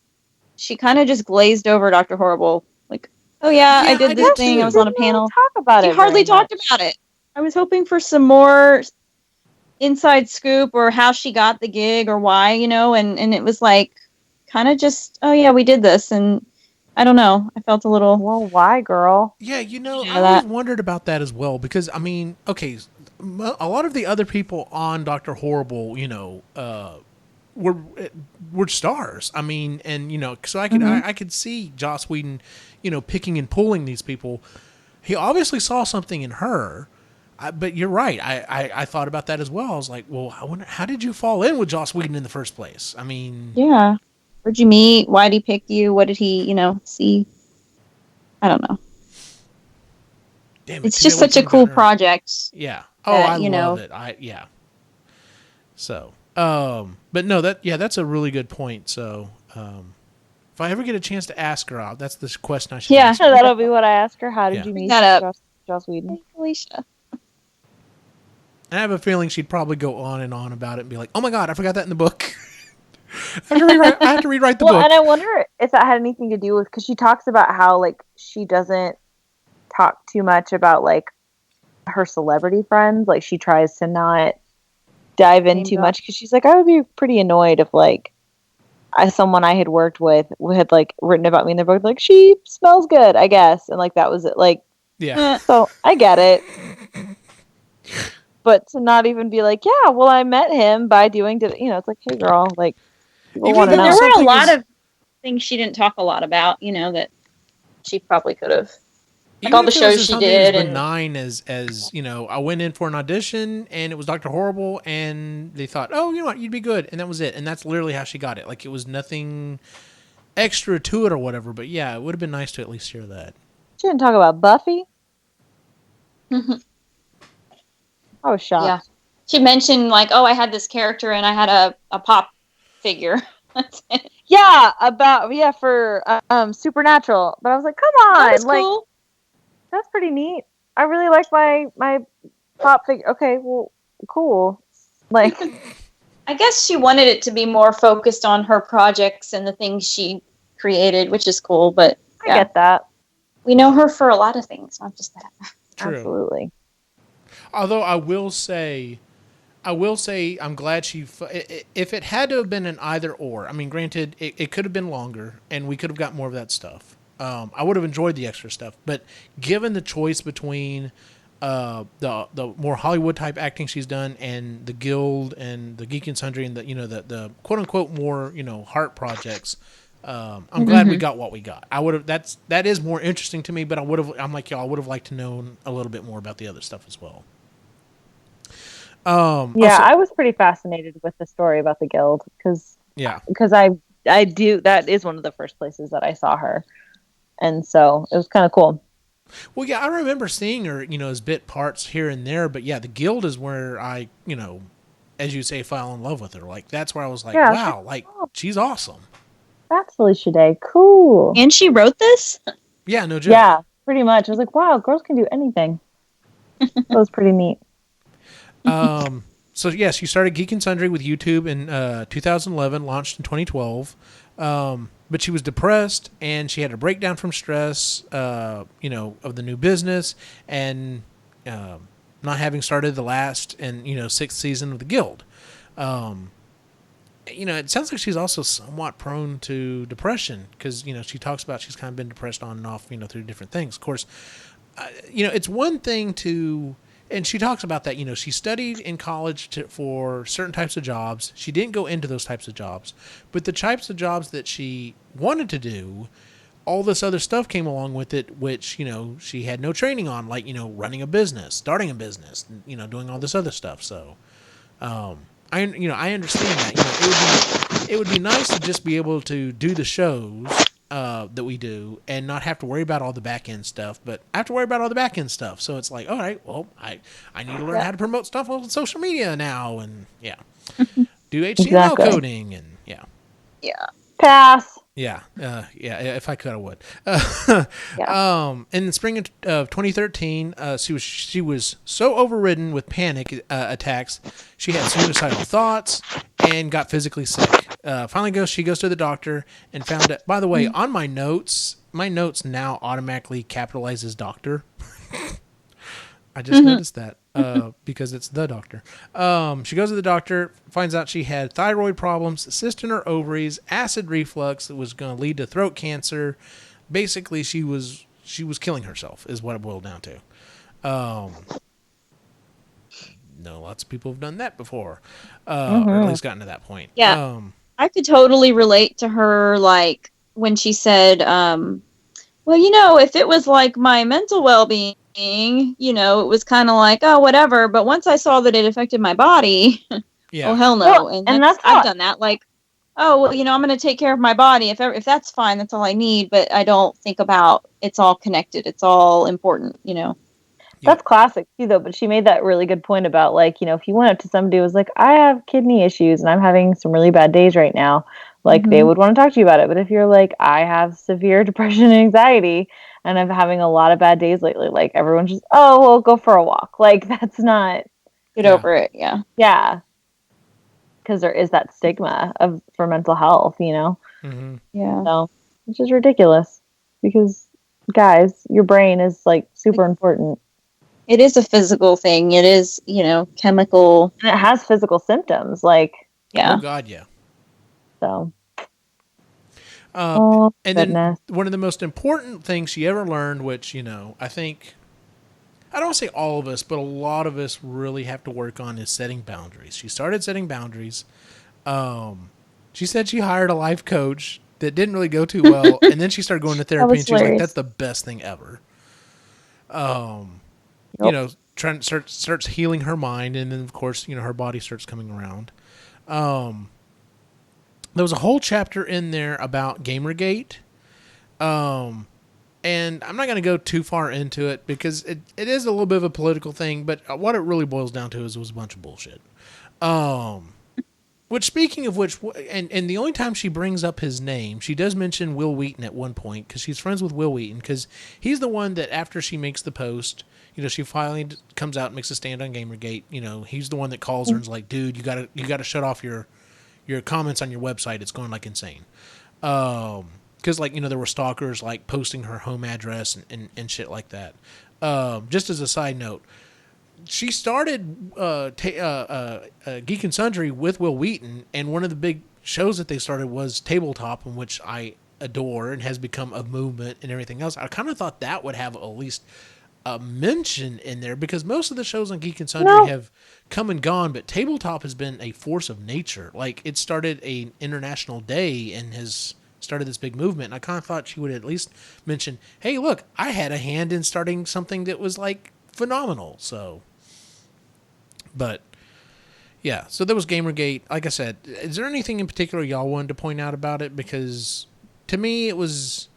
She kind of just glazed over Dr. Horrible Oh yeah, Yeah, I did I this did thing. I too. was on a Didn't really panel. talk about She it hardly very talked much. about it. I was hoping for some more inside scoop or how she got the gig or why, and it was like kind of just, oh yeah, we did this, and I don't know. I felt a little Well, why, girl? Yeah, out I of always that. wondered about that as well because I mean, okay, a lot of the other people on Doctor Horrible, were were stars. I mean, and so Hmm. I could see Joss Whedon, picking and pulling these people. He obviously saw something in her. But you're right. I thought about that as well. I was like, well, I wonder how did you fall in with Joss Whedon in the first place? I mean, Yeah. Where'd you meet? Why did he pick you? What did he, see? I don't know. damn it, It's too bad just we such a couldn't have gotten cool her. project Yeah. Oh, I that, love it. Yeah. So, but no, that's a really good point. So, if I ever get a chance to ask her out, that's the question I should yeah. ask her. That'll be what I ask her. How did Yeah. you Bring meet that up. Joss Whedon? Hey, Felicia. And I have a feeling she'd probably go on and on about it and be like, "Oh my god, I forgot that in the book. I have to rewrite the Well, book." and I wonder if that had anything to do with because she talks about how like she doesn't talk too much about like her celebrity friends. Like she tries to not dive in too much because she's like, I would be pretty annoyed if like someone I had worked with had like written about me in their book, like she smells good, I guess, and like that was it. Like, Yeah. so I get it, but to not even be like, yeah, well, I met him by doing, it's like, hey, girl, like people Even want if to it There was know. were a something lot as of things she didn't talk a lot about, that she probably could have. Like even all the if it was shows just she something as did, and benign as I went in for an audition and it was Doctor Horrible and they thought, oh, you know what, you'd be good, and that was it, and that's literally how she got it. Like it was nothing extra to it or whatever. But yeah, it would have been nice to at least hear that. She didn't talk about Buffy. I was shocked. yeah, she mentioned like, oh, I had this character and I had a pop figure. That's it. Yeah, for Supernatural. But I was like, come That on, was like cool. that's pretty neat. I really like my pop figure. Okay, well, cool. Like, I guess she wanted it to be more focused on her projects and the things she created, which is cool. But I get that. we know her for a lot of things, not just that. True. Absolutely. Although I will say, I'm glad she. If it had to have been an either or, I mean, granted, it could have been longer, and we could have got more of that stuff. I would have enjoyed the extra stuff, but given the choice between the more Hollywood type acting she's done, and the Guild and the Geek and Sundry, and the quote unquote more heart projects. I'm glad we got what we got. I would have. That is more interesting to me, but I'm like y'all. I would have liked to know a little bit more about the other stuff as well. I was pretty fascinated with the story about the guild because I do, that is one of the first places that I saw her, and so it was kind of cool. Well, yeah, I remember seeing her, as bit parts here and there, but yeah, the Guild is where I, as you say, fell in love with her. Like that's where I was like, wow, like she's awesome. That's Felicia Day, cool. And she wrote this. Yeah, no joke. Yeah, pretty much. I was like, wow, girls can do anything. That was pretty neat. So yes, you started Geek and Sundry with YouTube in 2011, launched in 2012. But she was depressed and she had a breakdown from stress, of the new business and not having started the last and sixth season of the Guild. It sounds like she's also somewhat prone to depression because she talks about she's kind of been depressed on and off through different things. Of course, it's one thing to. And she talks about that, she studied in college for certain types of jobs. She didn't go into those types of jobs. But the types of jobs that she wanted to do, all this other stuff came along with it, which, she had no training on, like, running a business, starting a business, doing all this other stuff. So, I understand that. It would be nice to just be able to do the shows that we do and not have to worry about all the back end stuff, but I have to worry about all the back end stuff. So it's like, all right, well, I need to learn how to promote stuff on social media now, and do HTML coding, and Pass. If I could, I would. In the spring of 2013, she was so overridden with panic attacks, she had suicidal thoughts and got physically sick. Finally, she goes to the doctor and found out. By the way, on my notes, my notes now automatically capitalizes doctor. I just noticed that because it's the doctor. She goes to the doctor, finds out she had thyroid problems, cyst in her ovaries, acid reflux that was going to lead to throat cancer. Basically, she was killing herself, is what it boiled down to. No, lots of people have done that before, or at least gotten to that point. Yeah. I could totally relate to her, like, when she said, well, if it was like my mental well-being, it was kind of like, oh, whatever. But once I saw that it affected my body, Yeah. oh, hell no. Well, and I've done that. Like, oh, well, I'm going to take care of my body. If that's fine, that's all I need. But I don't think about it's all connected. It's all important, That's classic too, though. But she made that really good point about, like, if you went up to somebody who was like, I have kidney issues and I'm having some really bad days right now, like, they would want to talk to you about it. But if you're like, I have severe depression and anxiety and I'm having a lot of bad days lately, like, everyone's just, oh, well, go for a walk. Like, that's not. Get over it. Yeah. Yeah. Because there is that stigma for mental health, Mm-hmm. Yeah. So, which is ridiculous because, guys, your brain is, like, super important. It is a physical thing. It is, chemical. And it has physical symptoms, like. Yeah. Oh, God, yeah. So. And goodness. then one of the most important things she ever learned, which, I think, I don't want to say all of us, but a lot of us really have to work on, is setting boundaries. She started setting boundaries. She said she hired a life coach that didn't really go too well, and then she started going to therapy, and she was like, that's the best thing ever. Starts healing her mind, and then, of course, her body starts coming around. There was a whole chapter in there about Gamergate. And I'm not going to go too far into it because it is a little bit of a political thing, but what it really boils down to is it was a bunch of bullshit. Which, speaking of which, and the only time she brings up his name, she does mention Will Wheaton at one point because she's friends with Will Wheaton, because he's the one that, after she makes the post, she finally comes out and makes a stand on Gamergate. He's the one that calls her and's like, dude, you gotta shut off your comments on your website. It's going like insane. Because, there were stalkers, like, posting her home address and shit like that. Just as a side note, she started Geek and Sundry with Will Wheaton, and one of the big shows that they started was Tabletop, in which I adore and has become a movement and everything else. I kind of thought that would have at least a mention in there, because most of the shows on Geek and Sundry have come and gone, but Tabletop has been a force of nature. Like, it started an international day and has started this big movement, and I kind of thought she would at least mention, hey, look, I had a hand in starting something that was, like, phenomenal. So, but yeah, so there was Gamergate. Like I said, is there anything in particular y'all wanted to point out about it? Because to me, it was,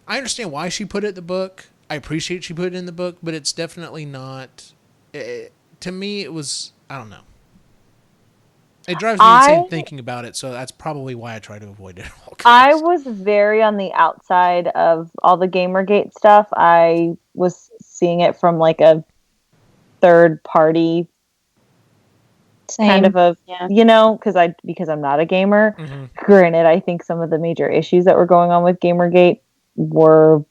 I understand why she put it in the book. I appreciate she put it in the book, but it's definitely not, to me, it was, I don't know. It drives me insane thinking about it, so that's probably why I try to avoid it at all costs. I was very on the outside of all the Gamergate stuff. I was seeing it from, like, a third party kind of a, because I'm not a gamer. Mm-hmm. Granted, I think some of the major issues that were going on with Gamergate were,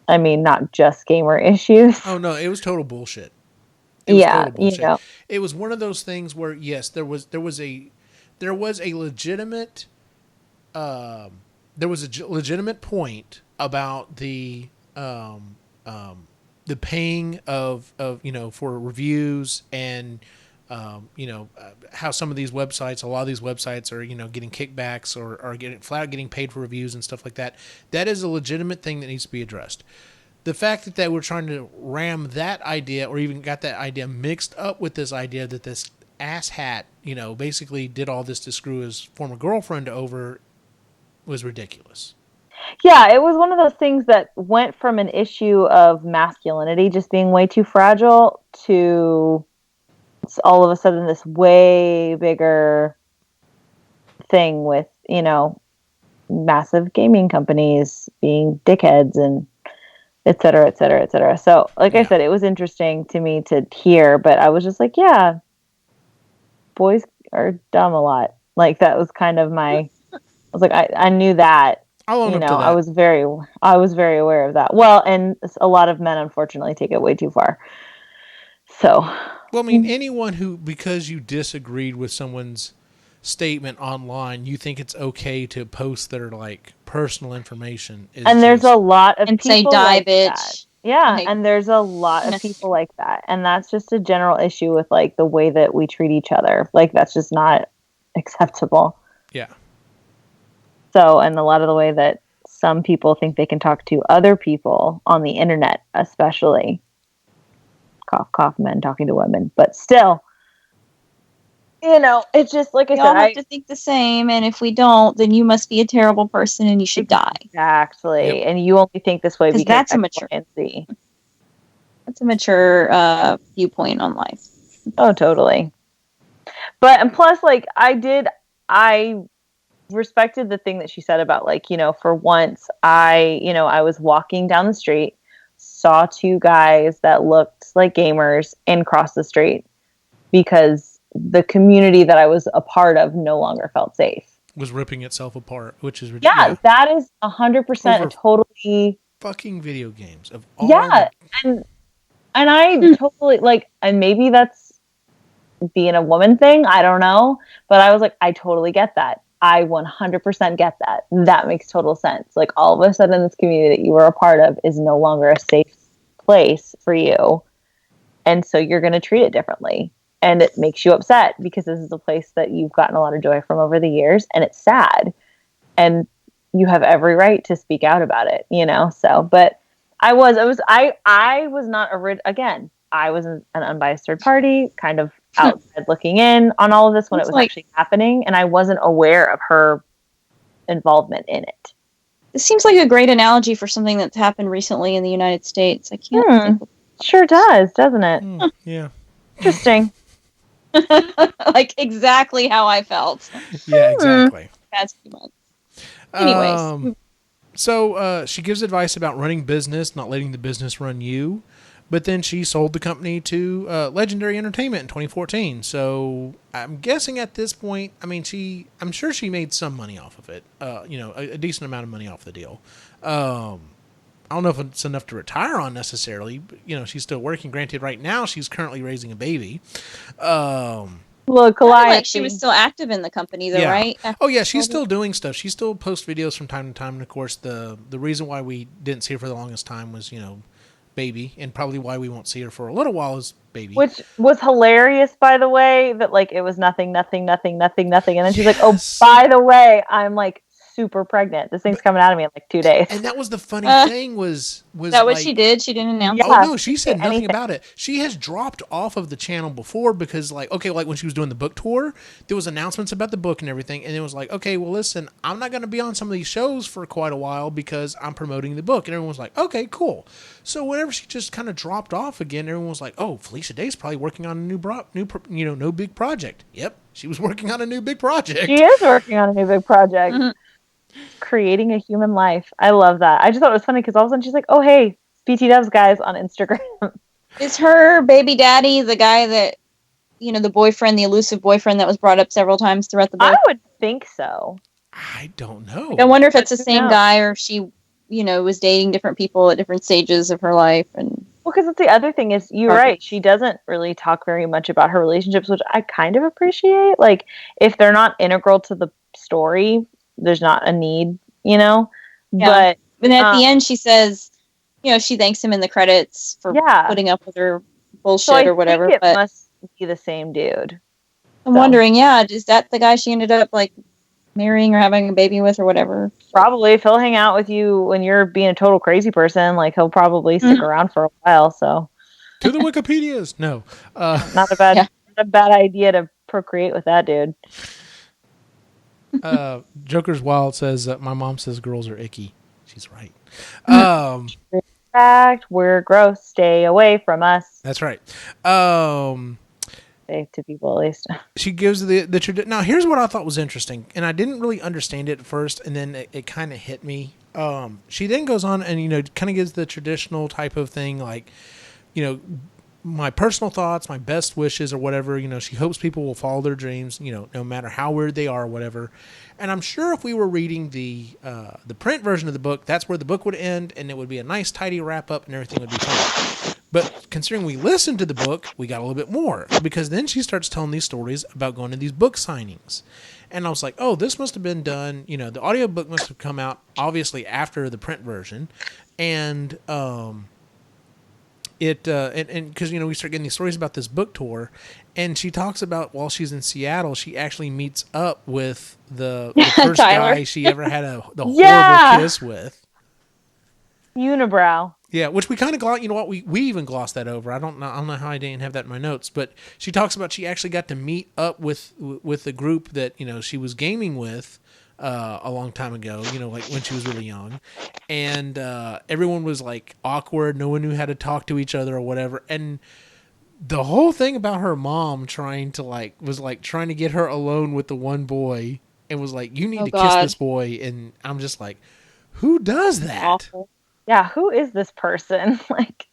not just gamer issues. Oh no, it was total bullshit. It was one of those things where, yes, there was a legitimate legitimate point about the paying of for reviews and how some of these websites, a lot of these websites are getting kickbacks or are getting paid for reviews and stuff like that. That is a legitimate thing that needs to be addressed. The fact that they were trying to ram that idea, or even got that idea mixed up with this idea that this asshat, basically did all this to screw his former girlfriend over, was ridiculous. Yeah, it was one of those things that went from an issue of masculinity just being way too fragile to all of a sudden this way bigger thing with, massive gaming companies being dickheads and et cetera, et cetera, et cetera. So, like I said, it was interesting to me to hear, but I was just like, yeah, boys are dumb a lot. Like, that was kind of my, I was like, I knew that. I'll own You up know, to that. I was very aware of that. Well, and a lot of men unfortunately take it way too far. So, Well, I mean, anyone who, because you disagreed with someone's statement online, you think it's okay to post their like personal information is and there's just a lot of And say, people die, like that. bitch. Yeah, Like, and there's a lot of people like that. And that's just a general issue with like the way that we treat each other. Like that's just not acceptable. yeah. So, and a lot of the way that some people think they can talk to other people on the internet, especially cough, cough, men talking to women, but still, you know, it's just like I we said, all have to think the same, and if we don't, then you must be a terrible person and you should die. exactly, Yep. and you only think this way because that's a X, mature. Y, and Z. That's a mature viewpoint on life. Oh, totally. But and plus, like I respected the thing that she said about like, you know, for once I was walking down the street, saw two guys that looked like gamers and crossed the street because the community that I was a part of no longer felt safe. Was ripping itself apart, which is ridiculous. Yeah, that is 100% totally fucking video games of all. Yeah, and I totally like, and maybe that's being a woman thing, I don't know, but I was like, I totally get that. I 100% get that. That makes total sense. Like all of a sudden this community that you were a part of is no longer a safe place for you. And so you're going to treat it differently. And it makes you upset because this is a place that you've gotten a lot of joy from over the years, and it's sad. And you have every right to speak out about it, you know? So, but I was not again, I was an unbiased third party, kind of outside looking in on all of this when it was actually happening, and I wasn't aware of her involvement in it. This seems like a great analogy for something that's happened recently in the United States. I can't think sure does, doesn't it? Yeah. Interesting. like exactly how I felt. Yeah, exactly. Past few months. Anyways. So she gives advice about running business, not letting the business run you. But then she sold the company to Legendary Entertainment in 2014. So I'm guessing at this point, I mean, I'm sure she made some money off of it. A decent amount of money off the deal. I don't know if it's enough to retire on necessarily, but, she's still working. Granted, right now she's currently raising a baby. Look, like she was still active in the company, though, right? Oh, yeah, she's still doing stuff. She still posts videos from time to time. And, of course, the reason why we didn't see her for the longest time was, baby, and probably why we won't see her for a little while is baby. Which was hilarious, by the way, that, like, it was nothing. And then she's like, oh, by the way, I'm, like, super pregnant. This thing's coming out of me in, like, 2 days. And that was the funny thing was that what she did? She didn't announce it? Oh, no, she said nothing about it. She has dropped off of the channel before because, like, when she was doing the book tour, there was announcements about the book and everything, and it was like, okay, well, listen, I'm not going to be on some of these shows for quite a while because I'm promoting the book. And everyone was like, okay, cool. So whenever she just kind of dropped off again, everyone was like, oh, Felicia Day's probably working on a no big project. Yep, she was working on a new big project. She is working on a new big project. Mm-hmm. Creating a human life. I love that. I just thought it was funny because all of a sudden she's like, oh, hey, BT Dubs guys on Instagram. Is her baby daddy the guy that, the boyfriend, the elusive boyfriend that was brought up several times throughout the book? I would think so. I don't know. Like, I wonder if it's the same guy or if she, was dating different people at different stages of her life. And well, because the other thing is, you're right. She doesn't really talk very much about her relationships, which I kind of appreciate. Like, if they're not integral to the story, there's not a need, Yeah. But at the end, she says, she thanks him in the credits for putting up with her bullshit or whatever. Think it must be the same dude. I'm wondering, is that the guy she ended up like marrying or having a baby with or whatever? Probably. If he'll hang out with you when you're being a total crazy person, like he'll probably stick around for a while. So to the Wikipedias, no, not a bad idea to procreate with that dude. Joker's Wild says my mom says girls are icky. She's right. In fact, we're gross. Stay away from us. That's right. Safe to people at least. She gives the tradition. Now, here's what I thought was interesting, and I didn't really understand it at first, and then it kind of hit me. She then goes on and kind of gives the traditional type of thing, like my personal thoughts, my best wishes or whatever. She hopes people will follow their dreams, no matter how weird they are or whatever. And I'm sure if we were reading the print version of the book, that's where the book would end, and it would be a nice, tidy wrap up, and everything would be fine. But considering we listened to the book, we got a little bit more, because then she starts telling these stories about going to these book signings. And I was like, oh, this must have been done, the audiobook must have come out, obviously, after the print version. And because we start getting these stories about this book tour, and she talks about while she's in Seattle, she actually meets up with the first guy she ever had the horrible kiss with. Unibrow. Yeah, which we kind of glossed. You know what? We even glossed that over. I don't know how I didn't have that in my notes, but she talks about she actually got to meet up with the group that she was gaming with a long time ago. Like when she was really young, and everyone was like awkward. No one knew how to talk to each other or whatever. And the whole thing about her mom trying to get her alone with the one boy, and was like, "You need to kiss this boy," and I'm just like, who does that? Awful. Yeah, who is this person? Like,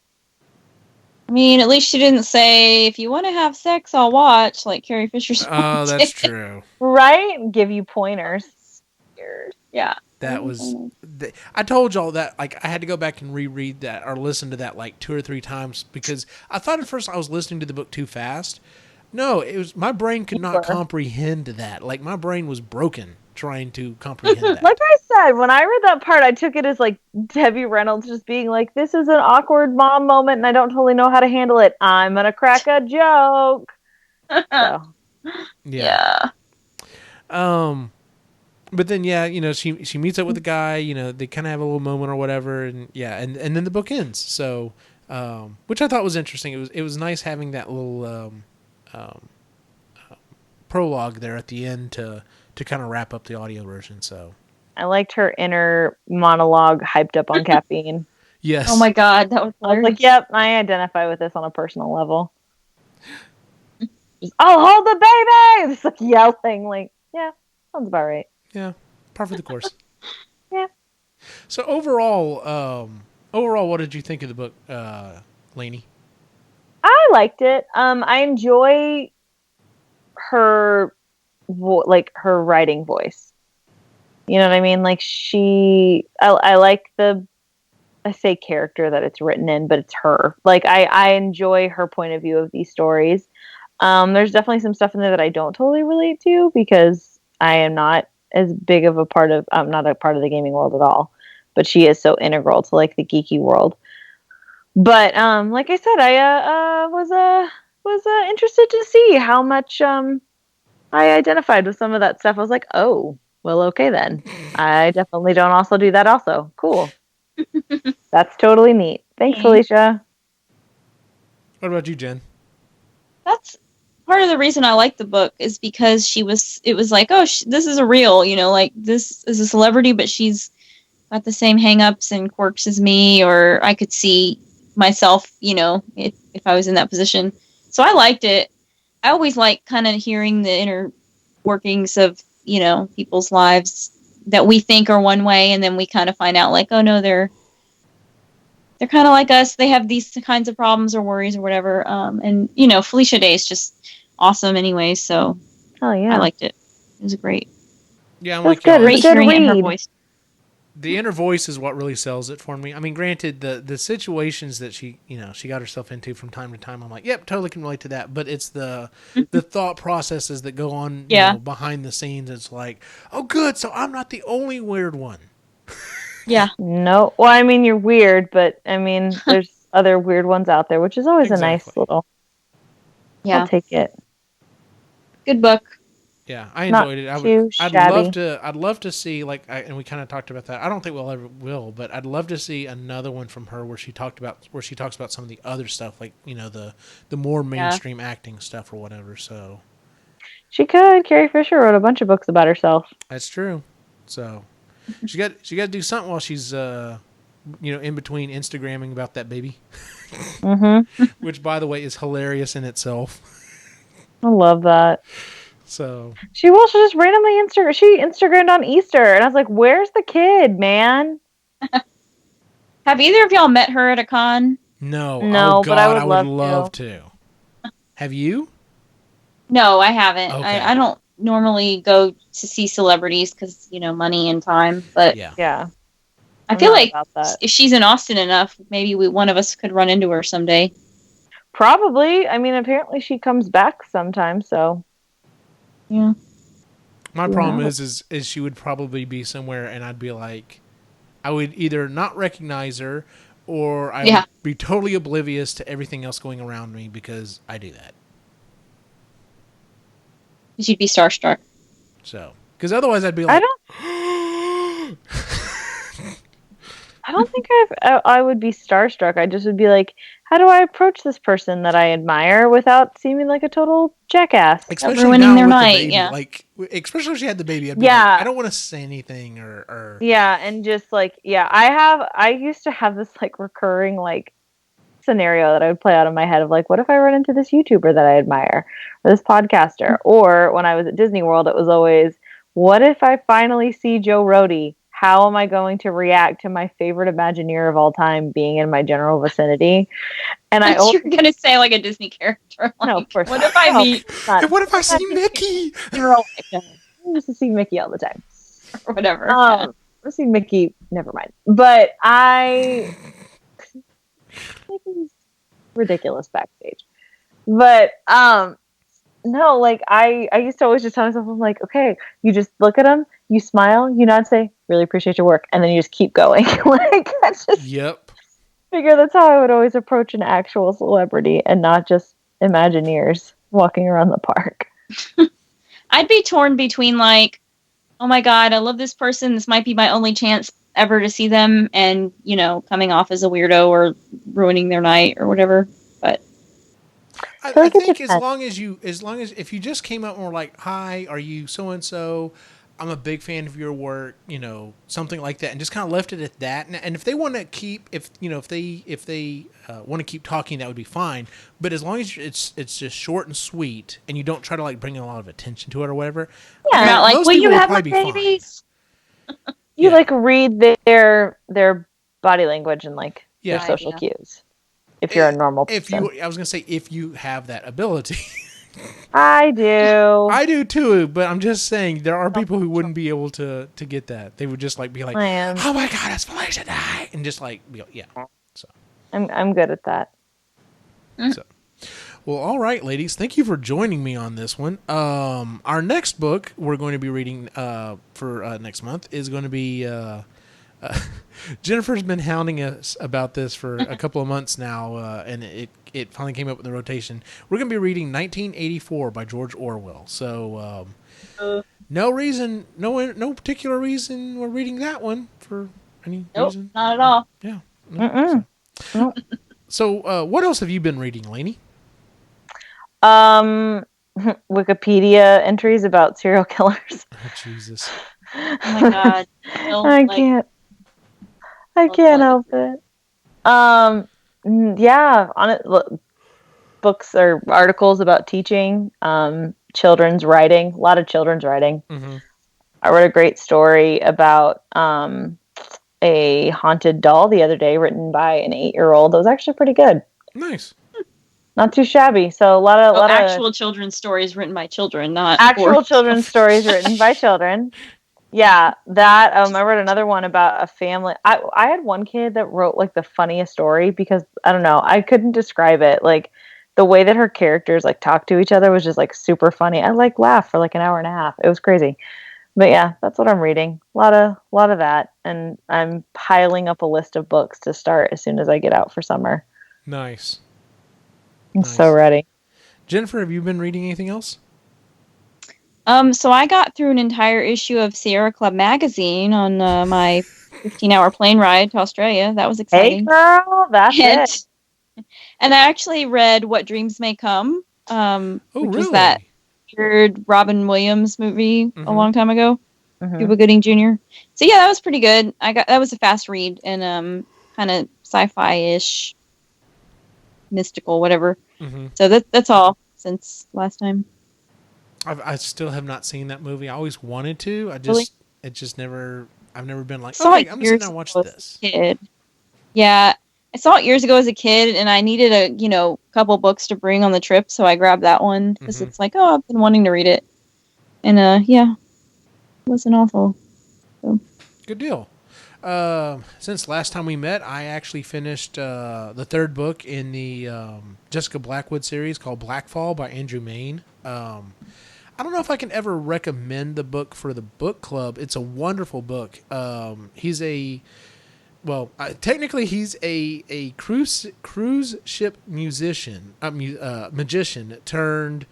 I mean, at least she didn't say, if you want to have sex, I'll watch, like Carrie Fisher's. Oh, that's true. Right? Give you pointers. Yeah. That was... I told y'all that, like, I had to go back and reread that or listen to that, like, 2 or 3 times, because I thought at first I was listening to the book too fast. No, it was... My brain could not comprehend that. Like, my brain was broken trying to comprehend that. Like I said, when I read that part, I took it as like Debbie Reynolds just being like, this is an awkward mom moment and I don't totally know how to handle it. I'm going to crack a joke. So. Yeah. But then, she meets up with the guy, they kind of have a little moment or whatever. And and then the book ends. So, which I thought was interesting. It was nice having that little, prologue there at the end to kind of wrap up the audio version. So I liked her inner monologue hyped up on caffeine. Yes. Oh my God, that was I was like, yep, I identify with this on a personal level. I'll hold the baby! It's like yelling, like, yeah, sounds about right. Yeah, par for the course. Yeah. So overall, what did you think of the book, Lainey? I liked it. I enjoy her her writing voice. You know what I mean? Like I like I say character that it's written in, but it's her. Like I enjoy her point of view of these stories. There's definitely some stuff in there that I don't totally relate to because I am not as big of a part of, I'm not a part of the gaming world at all, but she is so integral to like the geeky world. But like I said, I was interested to see how much I identified with some of that stuff. I was like, oh, well, okay then. I definitely don't also do that also. Cool. That's totally neat. Thanks, Felicia. What about you, Jen? That's part of the reason I like the book is because it was like, oh, this is a real, like this is a celebrity, but she's got the same hangups and quirks as me, or I could see myself, if I was in that position. So I liked it. I always like kind of hearing the inner workings of, people's lives that we think are one way. And then we kind of find out like, oh no, they're kind of like us. They have these kinds of problems or worries or whatever. And Felicia Day is just awesome anyway. So oh yeah, I liked it. It was great. Yeah. I'm That's like, good. It's a good hearing it in her read. voice. The inner voice is what really sells it for me. I mean, granted, the situations that she got herself into from time to time, I'm like, yep, totally can relate to that. But it's the thought processes that go on behind the scenes. It's like, oh, good, so I'm not the only weird one. Yeah. No. Well, I mean, you're weird, but I mean, there's other weird ones out there, which is always a nice little. Yeah. I'll take it. Good book. Yeah, I enjoyed it. I'd love to see and we kind of talked about that. I don't think we'll ever will, but I'd love to see another one from her where she talks about some of the other stuff, like the more mainstream acting stuff or whatever. So she could. Carrie Fisher wrote a bunch of books about herself. That's true. So she got to do something while she's in between Instagramming about that baby, which by the way is hilarious in itself. I love that. So she just randomly Instagrammed on Easter, and I was like, "Where's the kid, man?" Have either of y'all met her at a con? No. No, Oh but I God, would I would love to. Have you? No, I haven't. Okay. I don't normally go to see celebrities because, money and time. But Yeah. Yeah. I I'm feel not like about that. if she's in Austin enough, maybe one of us could run into her someday. Probably. I mean, apparently she comes back sometimes, so. Yeah. My Who problem knows? is she would probably be somewhere, and I'd be like, I would either not recognize her, or I would Yeah. be totally oblivious to everything else going around me because I do that. She'd be starstruck. So, because otherwise I'd be I like, don't I don't think I would be starstruck. I just would be like, how do I approach this person that I admire without seeming like a total jackass? especially ruining now their with the night, baby, yeah. like especially if she had the baby, I'd be like, Yeah. I don't want to say anything or Yeah, and just like, yeah, I used to have this like recurring like scenario that I would play out in my head of like, what if I run into this YouTuber that I admire or this podcaster? Or when I was at Disney World, it was always, what if I finally see Joe Rody? How am I going to react to my favorite Imagineer of all time being in my general vicinity? And I You're gonna say like a Disney character. Like, no, of course what not. if I No, meet not. And what if I see Mickey? In real life, no. I used to see Mickey all the time. or whatever? I see Mickey. Never mind. But Mickey's ridiculous backstage. But no, like I used to always just tell myself, I'm like, okay, you just look at them, you smile, you nod, say, really appreciate your work, and then you just keep going. Like that's just Yep. figure that's how I would always approach an actual celebrity and not just Imagineers walking around the park. I'd be torn between like, oh my God, I love this person. This might be my only chance ever to see them, and coming off as a weirdo or ruining their night or whatever. But I like it think as depends. long as if you just came up and were like, hi, are you so and so? I'm a big fan of your work, something like that, and just kind of left it at that. And if they want to keep, if they want to keep talking, that would be fine. But as long as it's just short and sweet, and you don't try to like bring a lot of attention to it or whatever, yeah, not like, those will people you have my probably be fine. babies? You Yeah. like read their body language and like their Yeah. social Yeah. cues. If you're a normal If person. I was gonna say if you have that ability. I do. I do too, but I'm just saying there are people who wouldn't be able to get that. They would just like be like, I am. "Oh my God, it's Felicia die," and just like, yeah. So, I'm good at that. so, well, all right, ladies, thank you for joining me on this one. Our next book we're going to be reading for next month is going to be. Jennifer's been hounding us about this for a couple of months now, and it finally came up in the rotation. We're going to be reading 1984 by George Orwell. So, no particular reason we're reading that one for any reason. Not at all. Yeah. Mm-mm. Nope. So, what else have you been reading, Lainey? Wikipedia entries about serial killers. Oh, Jesus. Oh my God. I can't help it. Yeah, on it, books or articles about teaching, children's writing, a lot of children's writing. Mm-hmm. I read a great story about a haunted doll the other day, written by an 8-year-old. That was actually pretty good. Nice. Not too shabby. So a lot of actual children's stories written by children, not actual children's stories written by children. Yeah, that I read another one about a family. I had one kid that wrote like the funniest story because I don't know, I couldn't describe it. Like the way that her characters like talk to each other was just like super funny. I like laughed for like an hour and a half. It was crazy. But yeah, that's what I'm reading. A lot of that, and I'm piling up a list of books to start as soon as I get out for summer. Nice. I'm so ready. Jennifer, have you been reading anything else? So I got through an entire issue of Sierra Club magazine on my 15-hour plane ride to Australia. That was exciting. Hey girl, that's it. And I actually read What Dreams May Come, which was that weird Robin Williams movie a long time ago. Cuba Gooding Jr. So yeah, that was pretty good. That was a fast read and kind of sci-fi-ish, mystical, whatever. So that's all since last time. I still have not seen that movie. I always wanted to. I've never been like, okay, I'm gonna sit down and watch this. Kid. Yeah, I saw it years ago as a kid, and I needed a couple books to bring on the trip, so I grabbed that one because it's like, oh, I've been wanting to read it, and yeah, it wasn't awful. So. Good deal. Since last time we met, I actually finished the third book in the Jessica Blackwood series called Blackfall by Andrew Mayne. I don't know if I can ever recommend the book for the book club. It's a wonderful book. He's technically he's a cruise ship magician turned.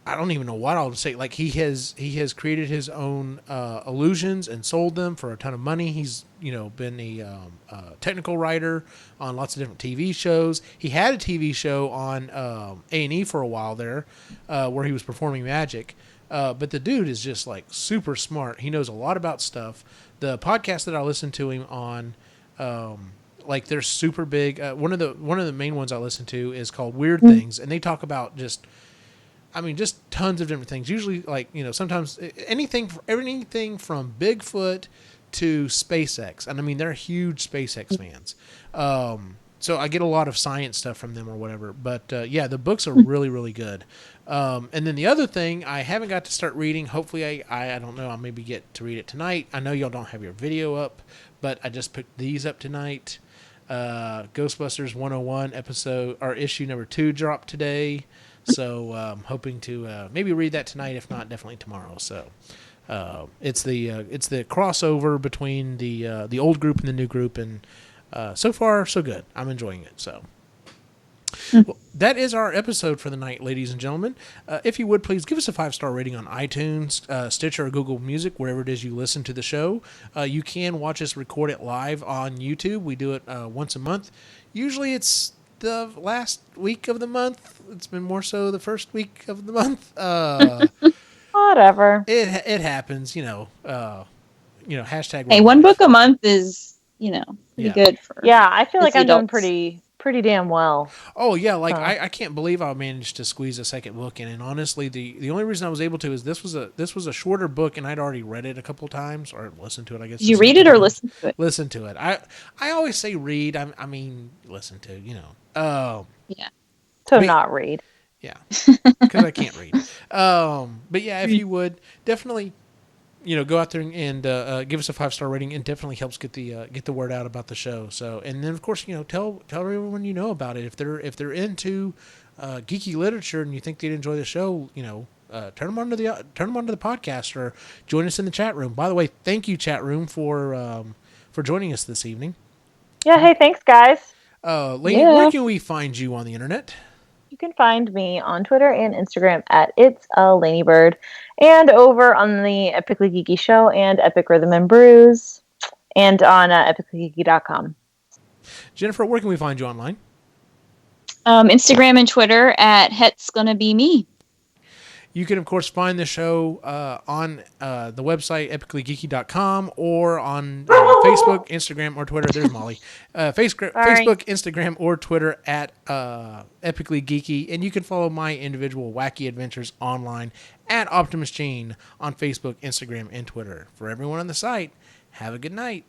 I don't even know what I'll say. Like he has created his own illusions and sold them for a ton of money. He's been a technical writer on lots of different TV shows. He had a TV show on A&E for a while there, where he was performing magic. But the dude is just like super smart. He knows a lot about stuff. The podcast that I listen to him on, like they're super big. One of the main ones I listen to is called Weird Things, and they talk about just tons of different things. Usually, like sometimes anything from Bigfoot to SpaceX, and they're huge SpaceX fans. So I get a lot of science stuff from them or whatever. But yeah, the books are really, really good. And then the other thing I haven't got to start reading. Hopefully, I don't know. I'll maybe get to read it tonight. I know y'all don't have your video up, but I just picked these up tonight. Ghostbusters 101 issue number 2 dropped today. So I'm hoping to maybe read that tonight, if not, definitely tomorrow. So it's the crossover between the old group and the new group, and so far so good. I'm enjoying it. So well, that is our episode for the night, ladies and gentlemen. If you would please give us a 5-star rating on iTunes, Stitcher, or Google Music, wherever it is you listen to the show. You can watch us record it live on YouTube. We do it once a month. Usually it's the last week of the month. It's been more so the first week of the month. Whatever. It happens, hashtag. Hey, one book a month is, pretty good for. Yeah, I feel like I'm doing adults. pretty damn well. Oh yeah, like I can't believe I managed to squeeze a second book in. And honestly, the only reason I was able to is this was a shorter book, and I'd already read it a couple times or listened to it. I guess. Did you read it or listen to it? Listen to it. I always say read. I mean listen to. Yeah. Not read. Yeah, because I can't read. But yeah, if you would definitely, go out there and give us a 5-star rating. It definitely helps get the word out about the show. So, and then of course, tell everyone you know about it. If they're into geeky literature and you think they'd enjoy the show, turn them onto the podcast or join us in the chat room. By the way, thank you, chat room, for joining us this evening. Yeah. Hey, thanks, guys. Lady, where can we find you on the internet? You can find me on Twitter and Instagram at It's a Lanybird, and over on the Epically Geeky Show and Epic Rhythm and Brews, and on epicallygeeky.com. Jennifer, where can we find you online? Instagram and Twitter at Het's Gonna Be Me. You can, of course, find the show on the website, epicallygeeky.com, or on Facebook, Instagram, or Twitter. There's Molly. Facebook, Instagram, or Twitter at Epically Geeky. And you can follow my individual wacky adventures online at Optimus Gene on Facebook, Instagram, and Twitter. For everyone on the site, have a good night.